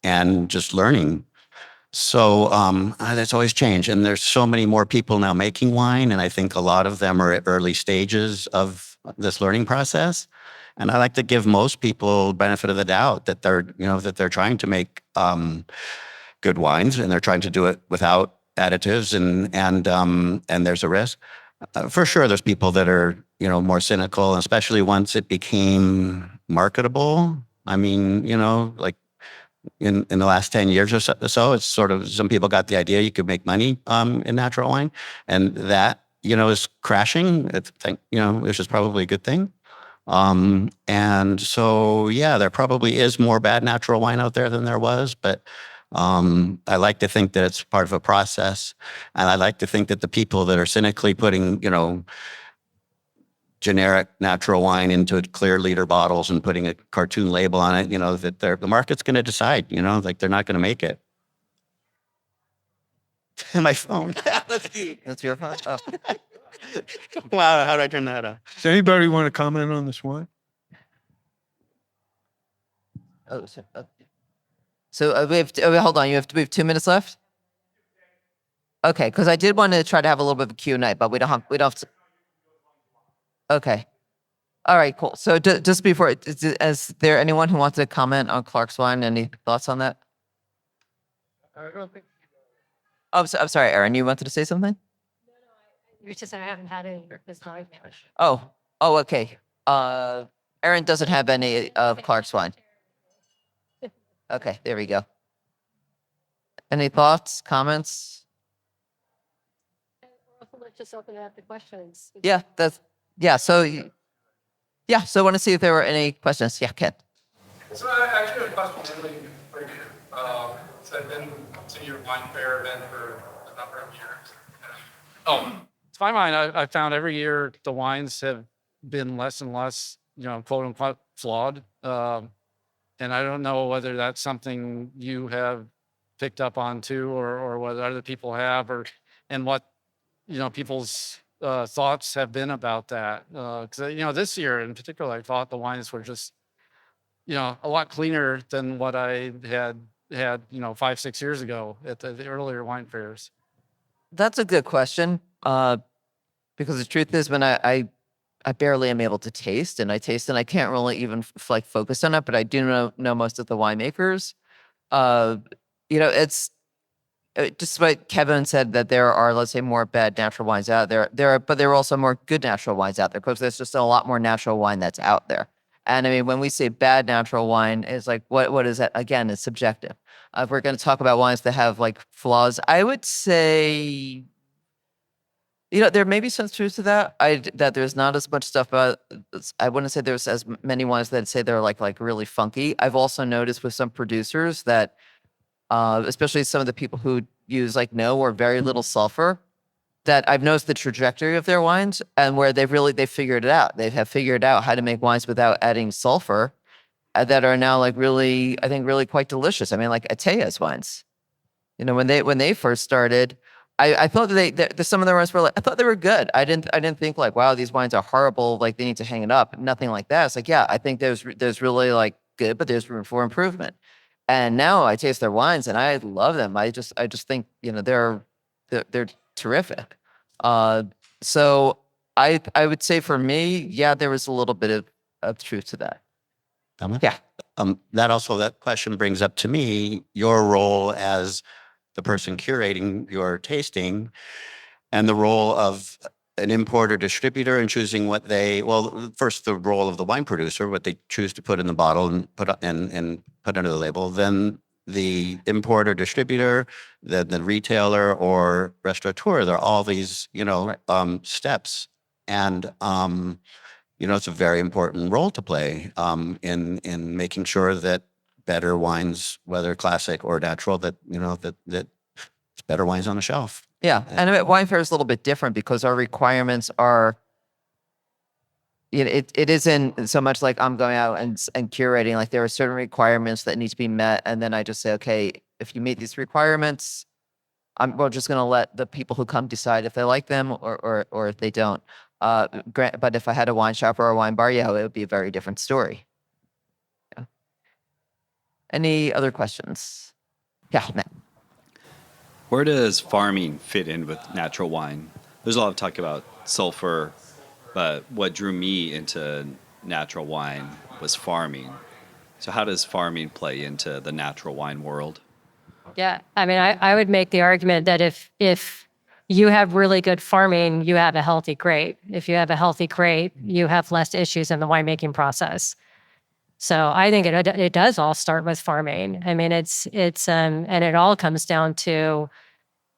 and just learning. So that's always changed. And there's so many more people now making wine, and I think a lot of them are at early stages of this learning process. And I like to give most people benefit of the doubt that they're trying to make good wines, and they're trying to do it without additives, and there's a risk. For sure, there's people that are more cynical, especially once it became marketable. I mean, like in the last 10 years or so, it's sort of, some people got the idea you could make money in natural wine, and that is crashing. Which is probably a good thing. And so, yeah, there probably is more bad natural wine out there than there was, but I like to think that it's part of a process, and I like to think that the people that are cynically putting, generic natural wine into clear liter bottles and putting a cartoon label on it, that the market's going to decide, like they're not going to make it. My phone. That's your phone? Oh. Wow, how do I turn that off? Does anybody want to comment on this wine? Oh, so we have hold on. We have 2 minutes left. Okay, because I did want to try to have a little bit of a Q&A, but we don't have to. Okay. All right, cool. So just before, is there anyone who wants to comment on Clark's wine? Any thoughts on that? I don't think. Oh, I'm sorry, Erin. You wanted to say something? You just said I haven't had any this time. Oh, okay. Erin doesn't have any of Clark's wine. Okay, there we go. Any thoughts, comments? Let's just open it up to questions. Yeah, so I want to see if there were any questions. Yeah, Ken. So I actually have a question. So I've been to your wine fair event for a number of years. To my mind, I found every year the wines have been less and less, quote unquote, flawed. And I don't know whether that's something you have picked up on too, or whether other people have, and what people's thoughts have been about that. Because this year in particular, I thought the wines were just a lot cleaner than what I had 5-6 years ago at the earlier wine fairs. That's a good question. Because the truth is, when I barely am able to taste, and I can't really even focus on it, but I do know most of the winemakers. It's just what Kevin said, that there are, let's say, more bad natural wines out there. But there are also more good natural wines out there, because there's just a lot more natural wine that's out there. And I mean, when we say bad natural wine, it's like, what is that? Again, it's subjective. If we're going to talk about wines that have like flaws, I would say, there may be some truth to that. That there's not as much stuff about. I wouldn't say there's as many wines that say they're like really funky. I've also noticed with some producers that, especially some of the people who use like no or very little sulfur, that I've noticed the trajectory of their wines, and where they figured it out. They have figured out how to make wines without adding sulfur, that are now like really, I think, really quite delicious. I mean, like Atea's wines. When they first started, I thought that some of the wines were like, I thought they were good. I didn't think like, wow, these wines are horrible. Like they need to hang it up. Nothing like that. It's like, yeah, I think there's really like good, but there's room for improvement. And now I taste their wines and I love them. I just think, they're terrific. So I would say for me, yeah, there was a little bit of truth to that. Yeah. That question brings up to me your role as the person curating your tasting and the role of an importer distributor and choosing first the role of the wine producer, what they choose to put in the bottle and put under the label, then the importer distributor, the retailer or restaurateur. There are all these, steps. And, it's a very important role to play in making sure that better wines, whether classic or natural, that it's better wines on the shelf. Yeah, and wine fair is a little bit different because our requirements are. It isn't so much like I'm going out and curating. Like there are certain requirements that need to be met, and then I just say, okay, if you meet these requirements, we're just going to let the people who come decide if they like them or if they don't. But if I had a wine shop or a wine bar, yeah, it would be a very different story. Yeah. Any other questions? Yeah, Matt. Where does farming fit in with natural wine? There's a lot of talk about sulfur, but what drew me into natural wine was farming. So how does farming play into the natural wine world? Yeah, I mean, I would make the argument that if you have really good farming, you have a healthy grape. If you have a healthy grape, you have less issues in the winemaking process. So I think it does all start with farming. I mean, it's and it all comes down to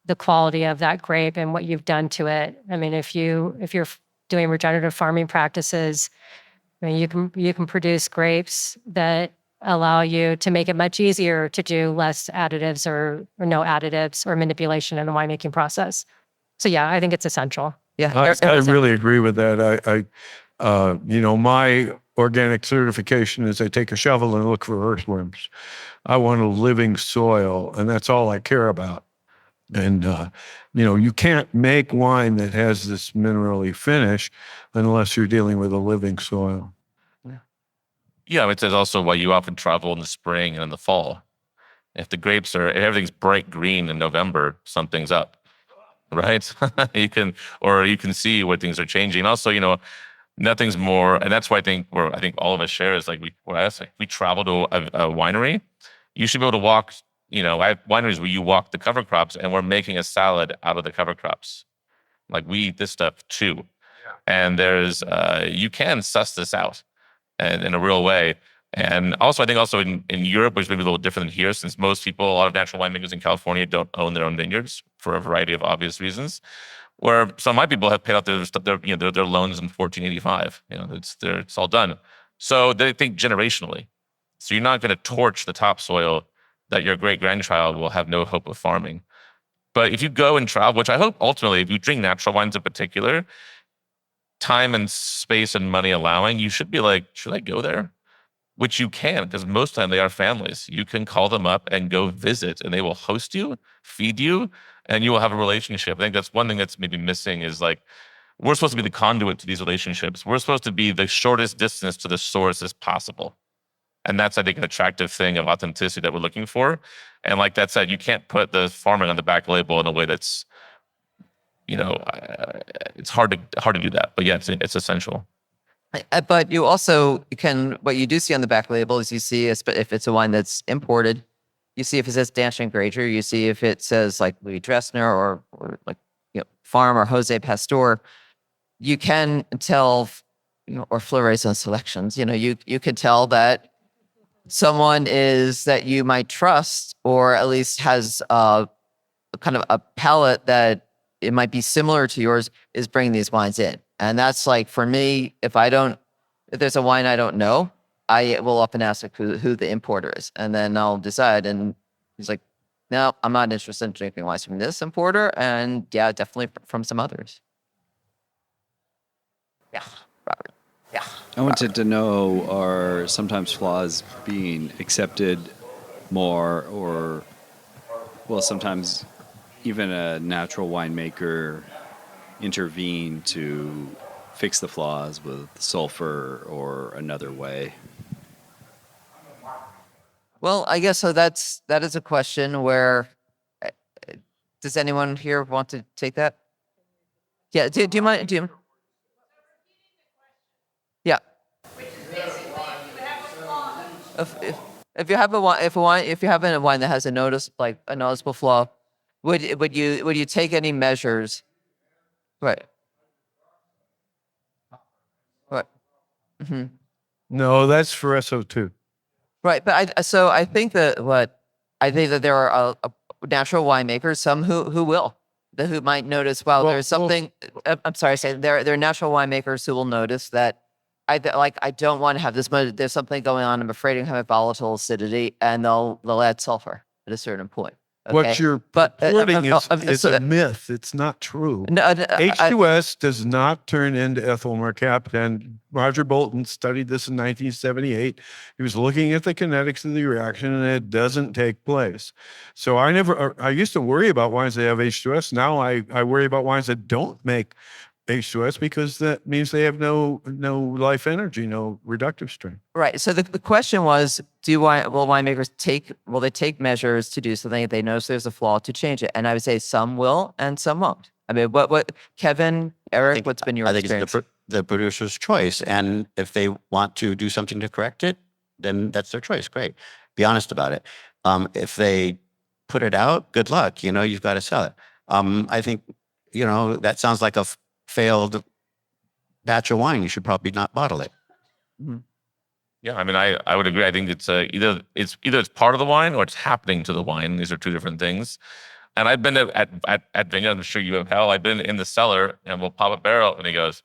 the quality of that grape and what you've done to it. I mean, if you're doing regenerative farming practices, I mean, you can produce grapes that allow you to make it much easier to do less additives or no additives or manipulation in the winemaking process. So yeah, I think it's essential. Yeah, I really agree with that. My organic certification is I take a shovel and look for earthworms. I want a living soil, and that's all I care about. And, you can't make wine that has this minerally finish unless you're dealing with a living soil. Yeah, it's also why you often travel in the spring and in the fall. If everything's bright green in November, something's up, right? you can see where things are changing. Also, nothing's more, and that's why I think all of us share is like we travel to a winery. You should be able to walk. I have wineries where you walk the cover crops, and we're making a salad out of the cover crops. Like we eat this stuff too, and there's you can suss this out, and in a real way. And also, I think also in Europe, which may be a little different than here, since most people, a lot of natural winemakers in California don't own their own vineyards for a variety of obvious reasons. Where some of my people have paid out their loans in 1485. It's all done. So they think generationally. So you're not going to torch the topsoil that your great-grandchild will have no hope of farming. But if you go and travel, which I hope ultimately, if you drink natural wines in particular, time and space and money allowing, you should be like, should I go there? Which you can, because most of the time they are families. You can call them up and go visit, and they will host you, feed you, and you will have a relationship. I think that's one thing that's maybe missing is like, we're supposed to be the conduit to these relationships. We're supposed to be the shortest distance to the source as possible. And that's, I think, an attractive thing of authenticity that we're looking for. And like that said, you can't put the farming on the back label in a way that's, it's hard to do that. But yeah, it's essential. But you also what you do see on the back label is you see if it's a wine that's imported, you see if it says Danch and Granger, you see if it says like Louis Dressner or like Farm or Jose Pastor, you can tell, or Flores and Selections, you can tell that someone is that you might trust, or at least has kind of a palate that it might be similar to yours, is bringing these wines in. And that's like, for me, if there's a wine I don't know, I will often ask who the importer is. And then I'll decide. And he's like, no, I'm not interested in drinking wines from this importer. And yeah, definitely from some others. Yeah, Robert. Yeah. I wanted to know, are sometimes flaws being accepted more, or, well, sometimes even a natural winemaker intervene to fix the flaws with sulfur or another way? Well, I guess so. That is a question where uh, does anyone here want to take that? Yeah. Do you mind? Yeah. If you have a wine, if you have a wine that has a noticeable flaw, would you take any measures? Right. Right. No, that's for SO2. Right. But I think that there are natural winemakers, some who will, who might notice. Well, there's something. I'm sorry, there are natural winemakers who will notice that I don't want to have this much. There's something going on. I'm afraid I'm having volatile acidity, and they'll add sulfur at a certain point. Okay? What you're purporting is a myth. It's not true. No, H2S does not turn into ethyl mercaptan. Roger Bolton studied this in 1978. He was looking at the kinetics of the reaction, and it doesn't take place. So I used to worry about wines that have H2S. Now I worry about wines that don't make H2S because that means they have no life energy, no reductive strength. Right. So the question was, will winemakers take measures to do something if they notice there's a flaw to change it? And I would say some will and some won't. I mean, what Keven, Eric, what's been your experience? It's the producer's choice. And if they want to do something to correct it, then that's their choice. Great. Be honest about it. If they put it out, good luck. You've got to sell it. I think, that sounds like a failed batch of wine. You should probably not bottle it. Mm-hmm. Yeah, I mean, I would agree. I think it's either it's part of the wine or it's happening to the wine. These are two different things. And I've been at Vingaurd, I'm sure you have, Hal. I've been in the cellar and we'll pop a barrel and he goes,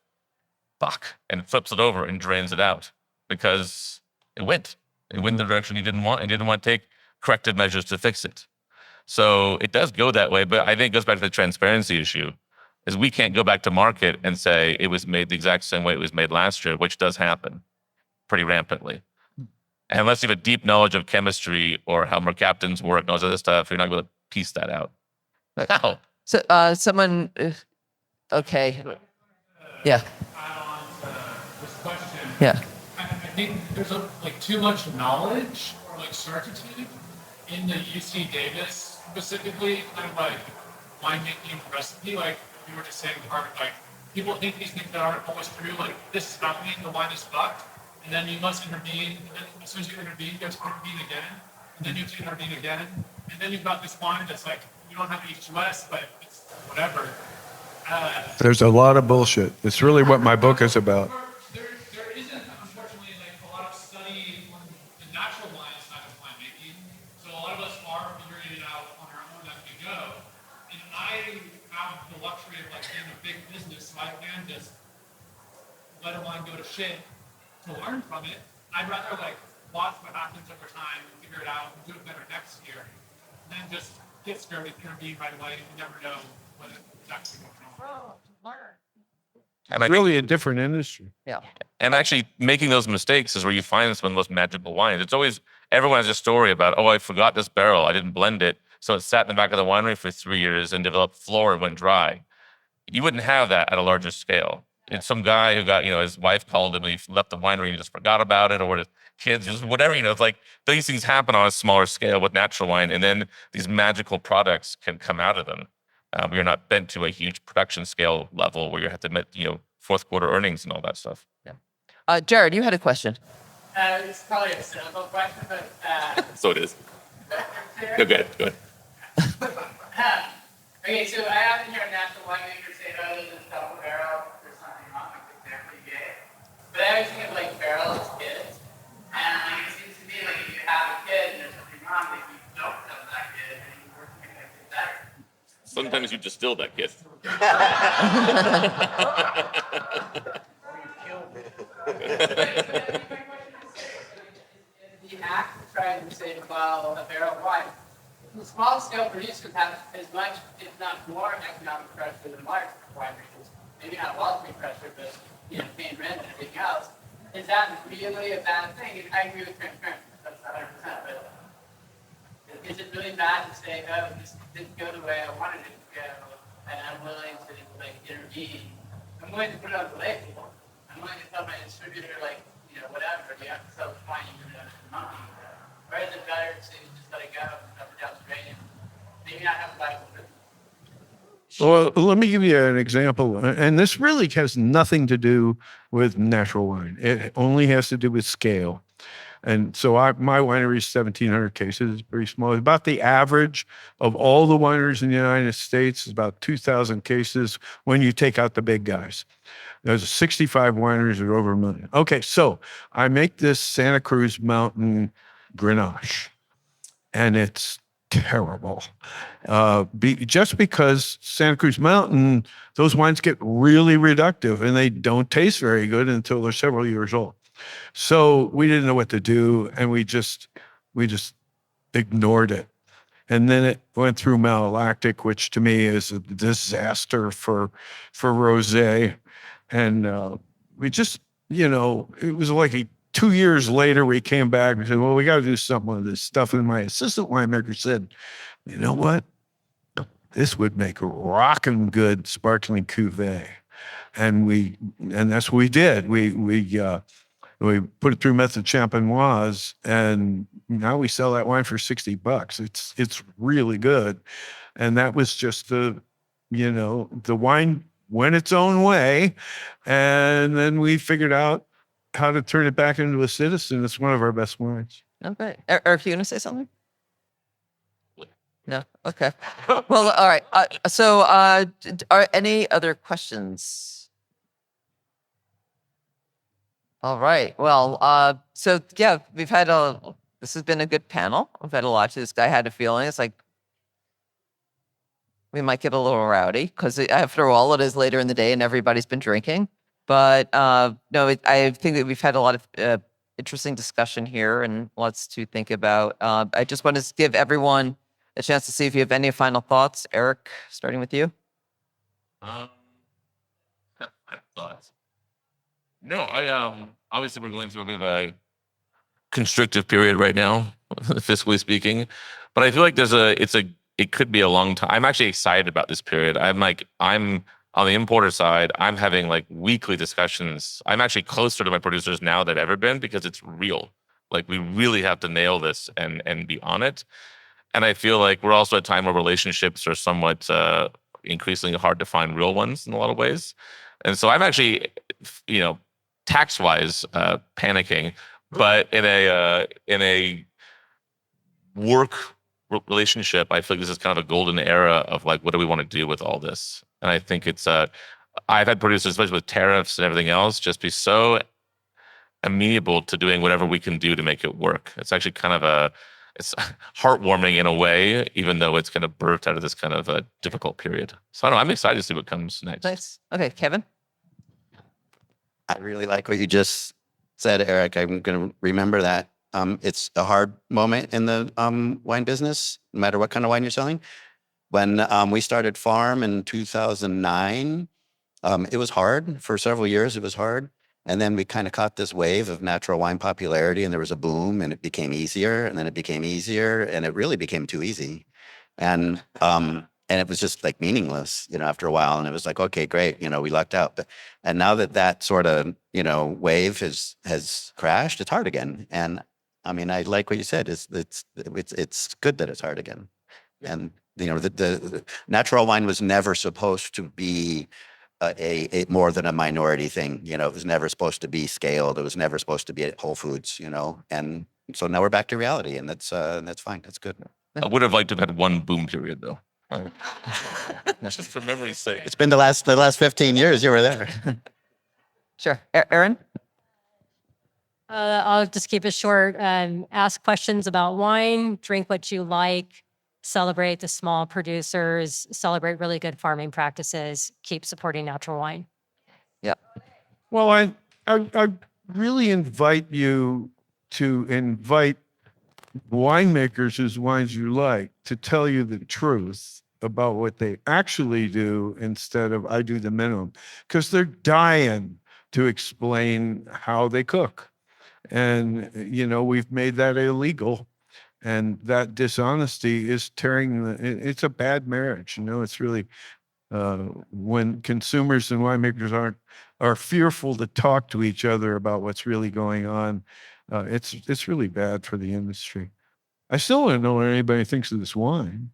fuck, and flips it over and drains it out because it went in the direction he didn't want and didn't want to take corrective measures to fix it. So it does go that way, but I think it goes back to the transparency issue. Is we can't go back to market and say it was made the exact same way it was made last year, which does happen pretty rampantly. And unless you have a deep knowledge of chemistry or how mercaptans work and all this other stuff, you're not going to piece that out. How? So someone, okay. Yeah. This question. Yeah. I think there's too much knowledge or certitude in the UC Davis specifically, kind of winemaking recipe. You were just saying, Harvard, people think these things that aren't always true. This is happening, the wine is fucked, and then you must intervene. And then as soon as you intervene, you have to intervene again, and then you have to intervene again, and then you've got this wine that's you don't have H2S, but it's whatever. There's a lot of bullshit. It's really what my book is about. There isn't, unfortunately, a lot of study on the natural wine side of winemaking. So a lot of us are figuring it out on our own as we go. And I have the luxury of being a big business, so I can just let a wine go to shit to learn from it. I'd rather watch what happens over time and figure it out and do it better next year than just get started intervene right away and you never know what it's actually going on. And It's really a different industry. Yeah. And actually making those mistakes is where you find some of the most magical wines. It's always, everyone has a story about, oh, I forgot this barrel. I didn't blend it. So it sat in the back of the winery for 3 years and developed floor and went dry. You wouldn't have that at a larger scale. It's some guy who got, his wife called him and he left the winery and he just forgot about it, or his kids, just whatever, it's these things happen on a smaller scale with natural wine. And then these magical products can come out of them. You're not bent to a huge production scale level where you have to admit, fourth quarter earnings and all that stuff. Yeah. Jared, you had a question. It's probably a cynical question, but So it is. Go ahead. okay, so I often hear natural winemakers say, oh, this is double barrel, there's something wrong, they're pretty gay. But I always think of barrel as kids. And it seems to me if you have a kid and there's something wrong, that you don't have that kid and you work to make that kid better. Sometimes you distill that kid. The act of trying to save a bottle of barrel of wine. The small scale producers have as much, if not more, economic pressure than large winemakers. Maybe not Wall Street pressure, but paying rent and everything else. Is that really a bad thing? And I agree with transparency. That's 100%. But is it really bad to say, oh, didn't go the way I wanted it to go, and I'm willing to like intervene. I'm willing to put it on the label. I'm willing to tell my distributor like, you know, whatever, you have to sell the wine, you put it on the money. Or is it better to just let it go and up and down the drain? Maybe not have to buy it. Well, let me give you an example. And this really has nothing to do with natural wine. It only has to do with scale. And so my winery is 1,700 cases. It's pretty small. About the average of all the wineries in the United States is about 2,000 cases when you take out the big guys. There's 65 wineries that are over 1 million. Okay, so I make this Santa Cruz Mountain Grenache, and it's terrible. Just because Santa Cruz Mountain, those wines get really reductive and they don't taste very good until they're several years old. So we didn't know what to do, and we just ignored it. And then it went through malolactic, which to me is a disaster for rosé. And we just, it was like 2 years later, we came back and said, well, we got to do something with this stuff. And my assistant winemaker said, you know what? This would make a rockin' good sparkling cuvee. And that's what we did. We put it through Method Champenoise, and now we sell that wine for $60. It's really good. And that was just the wine went its own way. And then we figured out how to turn it back into a citizen. It's one of our best wines. Okay. Eric, you going to say something? No? Okay. Well, all right. So are any other questions? All right. Well, so yeah, this has been a good panel. We've had a lot to this. I had a feeling it's like we might get a little rowdy because after all, it is later in the day and everybody's been drinking. But no, I think that we've had a lot of interesting discussion here and lots to think about. I just want to give everyone a chance to see if you have any final thoughts. Eric, starting with you. Thoughts. No, obviously we're going through a bit of a constrictive period right now, fiscally speaking. But I feel like it could be a long time. I'm actually excited about this period. I'm on the importer side, I'm having like weekly discussions. I'm actually closer to my producers now than I've ever been because it's real. Like we really have to nail this and be on it. And I feel like we're also at a time where relationships are somewhat increasingly hard to find real ones in a lot of ways. And so I'm actually, tax-wise, panicking, but in a work relationship, I feel like this is kind of a golden era of like, what do we want to do with all this? And I think it's, I've had producers, especially with tariffs and everything else, just be so amenable to doing whatever we can do to make it work. It's actually kind of it's heartwarming in a way, even though it's kind of birthed out of this kind of a difficult period. So I don't know, I'm excited to see what comes next. Nice. Okay, Keven. I really like what you just said, Eric. I'm going to remember that. It's a hard moment in the wine business, no matter what kind of wine you're selling. When we started Farm in 2009, it was hard. For several years, it was hard. And then we kind of caught this wave of natural wine popularity, and there was a boom, and it became easier, and then it became easier, and it really became too easy. And it was just like meaningless, after a while. And it was like, okay, great, we lucked out. And now that sort of, wave has crashed, it's hard again. And I mean, I like what you said. It's good that it's hard again. And the natural wine was never supposed to be a more than a minority thing. It was never supposed to be scaled. It was never supposed to be at Whole Foods. And so now we're back to reality, and that's fine. That's good. I would have liked to have had one boom period though. Just for memory's sake. It's been the last 15 years you were there. Sure. Erin? I'll just keep it short. Ask questions about wine, drink what you like, celebrate the small producers, celebrate really good farming practices, keep supporting natural wine. Yeah. Well, I really invite you to invite winemakers whose wines you like to tell you the truth about what they actually do instead of I do the minimum, because they're dying to explain how they cook. And, we've made that illegal. And that dishonesty is it's a bad marriage. It's really, when consumers and winemakers are fearful to talk to each other about what's really going on, it's really bad for the industry. I still don't know what anybody thinks of this wine.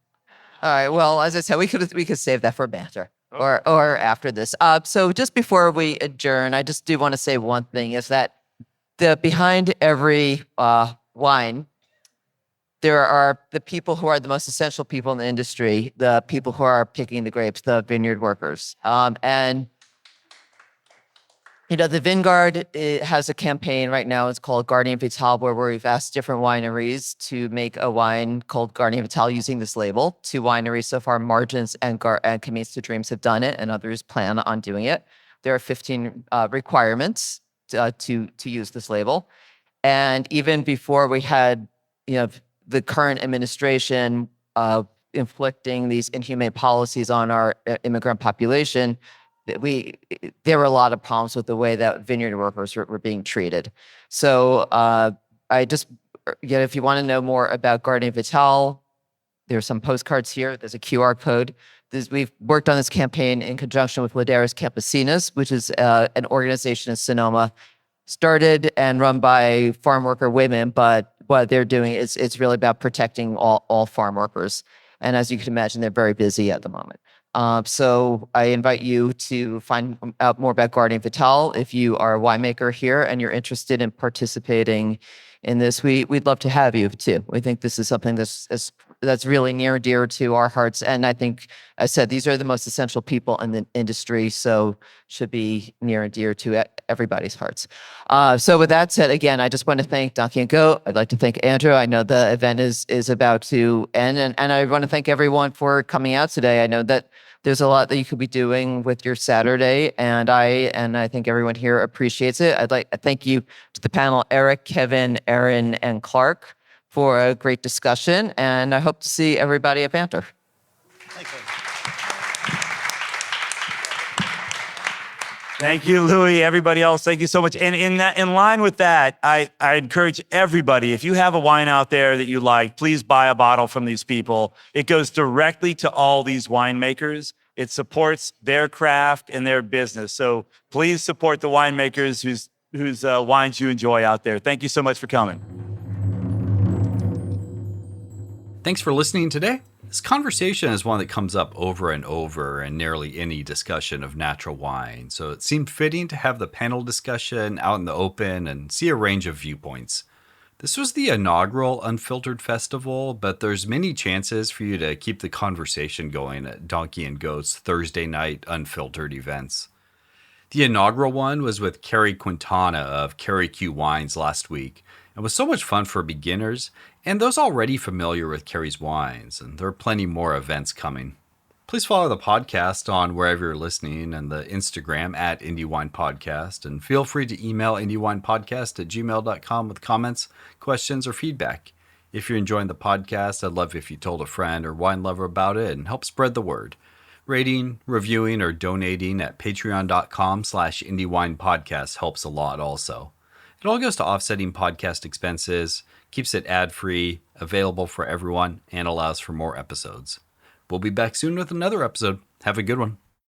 All right. Well, as I said, we could save that for banter or after this. So just before we adjourn, I just do want to say one thing: is that behind every wine, there are the people who are the most essential people in the industry, the people who are picking the grapes, the vineyard workers, and. The Vingaurd has a campaign right now. It's called Guardian Vital, where we've asked different wineries to make a wine called Guardian Vital using this label. 2 wineries so far, Margins and Camins to Dreams, have done it, and others plan on doing it. There are 15 requirements to use this label. And even before we had, the current administration inflicting these inhumane policies on our immigrant population, there were a lot of problems with the way that vineyard workers were being treated. So I just, if you want to know more about Guardian Vital, there's some postcards here. There's a QR code. We've worked on this campaign in conjunction with Laderas Campesinas, which is an organization in Sonoma, started and run by farm worker women, but what they're doing is it's really about protecting all farm workers. And as you can imagine, they're very busy at the moment. So I invite you to find out more about Guardian Vital. If you are a winemaker here and you're interested in participating in this, we'd love to have you too. We think this is something that's really near and dear to our hearts. And I think, I said, these are the most essential people in the industry, so should be near and dear to everybody's hearts. So with that said, again, I just want to thank Donkey & Goat. I'd like to thank Andrew. I know the event is about to end, and I want to thank everyone for coming out today. I know that there's a lot that you could be doing with your Saturday, and I think everyone here appreciates it. I'd like to thank you to the panel, Eric, Keven, Erin, and Clark, for a great discussion, and I hope to see everybody at Banter. Thank you, Louie. Everybody else, thank you so much. And in line with that, I encourage everybody, if you have a wine out there that you like, please buy a bottle from these people. It goes directly to all these winemakers. It supports their craft and their business. So please support the winemakers whose wines you enjoy out there. Thank you so much for coming. Thanks for listening today. This conversation is one that comes up over and over in nearly any discussion of natural wine, so it seemed fitting to have the panel discussion out in the open and see a range of viewpoints. This was the inaugural Unfiltered Festival, but there's many chances for you to keep the conversation going at Donkey & Goat's Thursday night Unfiltered events. The inaugural one was with Carrie Quintana of Carrie Q Wines last week, and was so much fun for beginners and those already familiar with Carrie's wines, and there are plenty more events coming. Please follow the podcast on wherever you're listening and the Instagram at Indie Wine Podcast, and feel free to email indiewinepodcast@gmail.com with comments, questions, or feedback. If you're enjoying the podcast, I'd love if you told a friend or wine lover about it and help spread the word. Rating, reviewing, or donating at patreon.com/indiewinepodcast helps a lot also. It all goes to offsetting podcast expenses, keeps it ad-free, available for everyone, and allows for more episodes. We'll be back soon with another episode. Have a good one.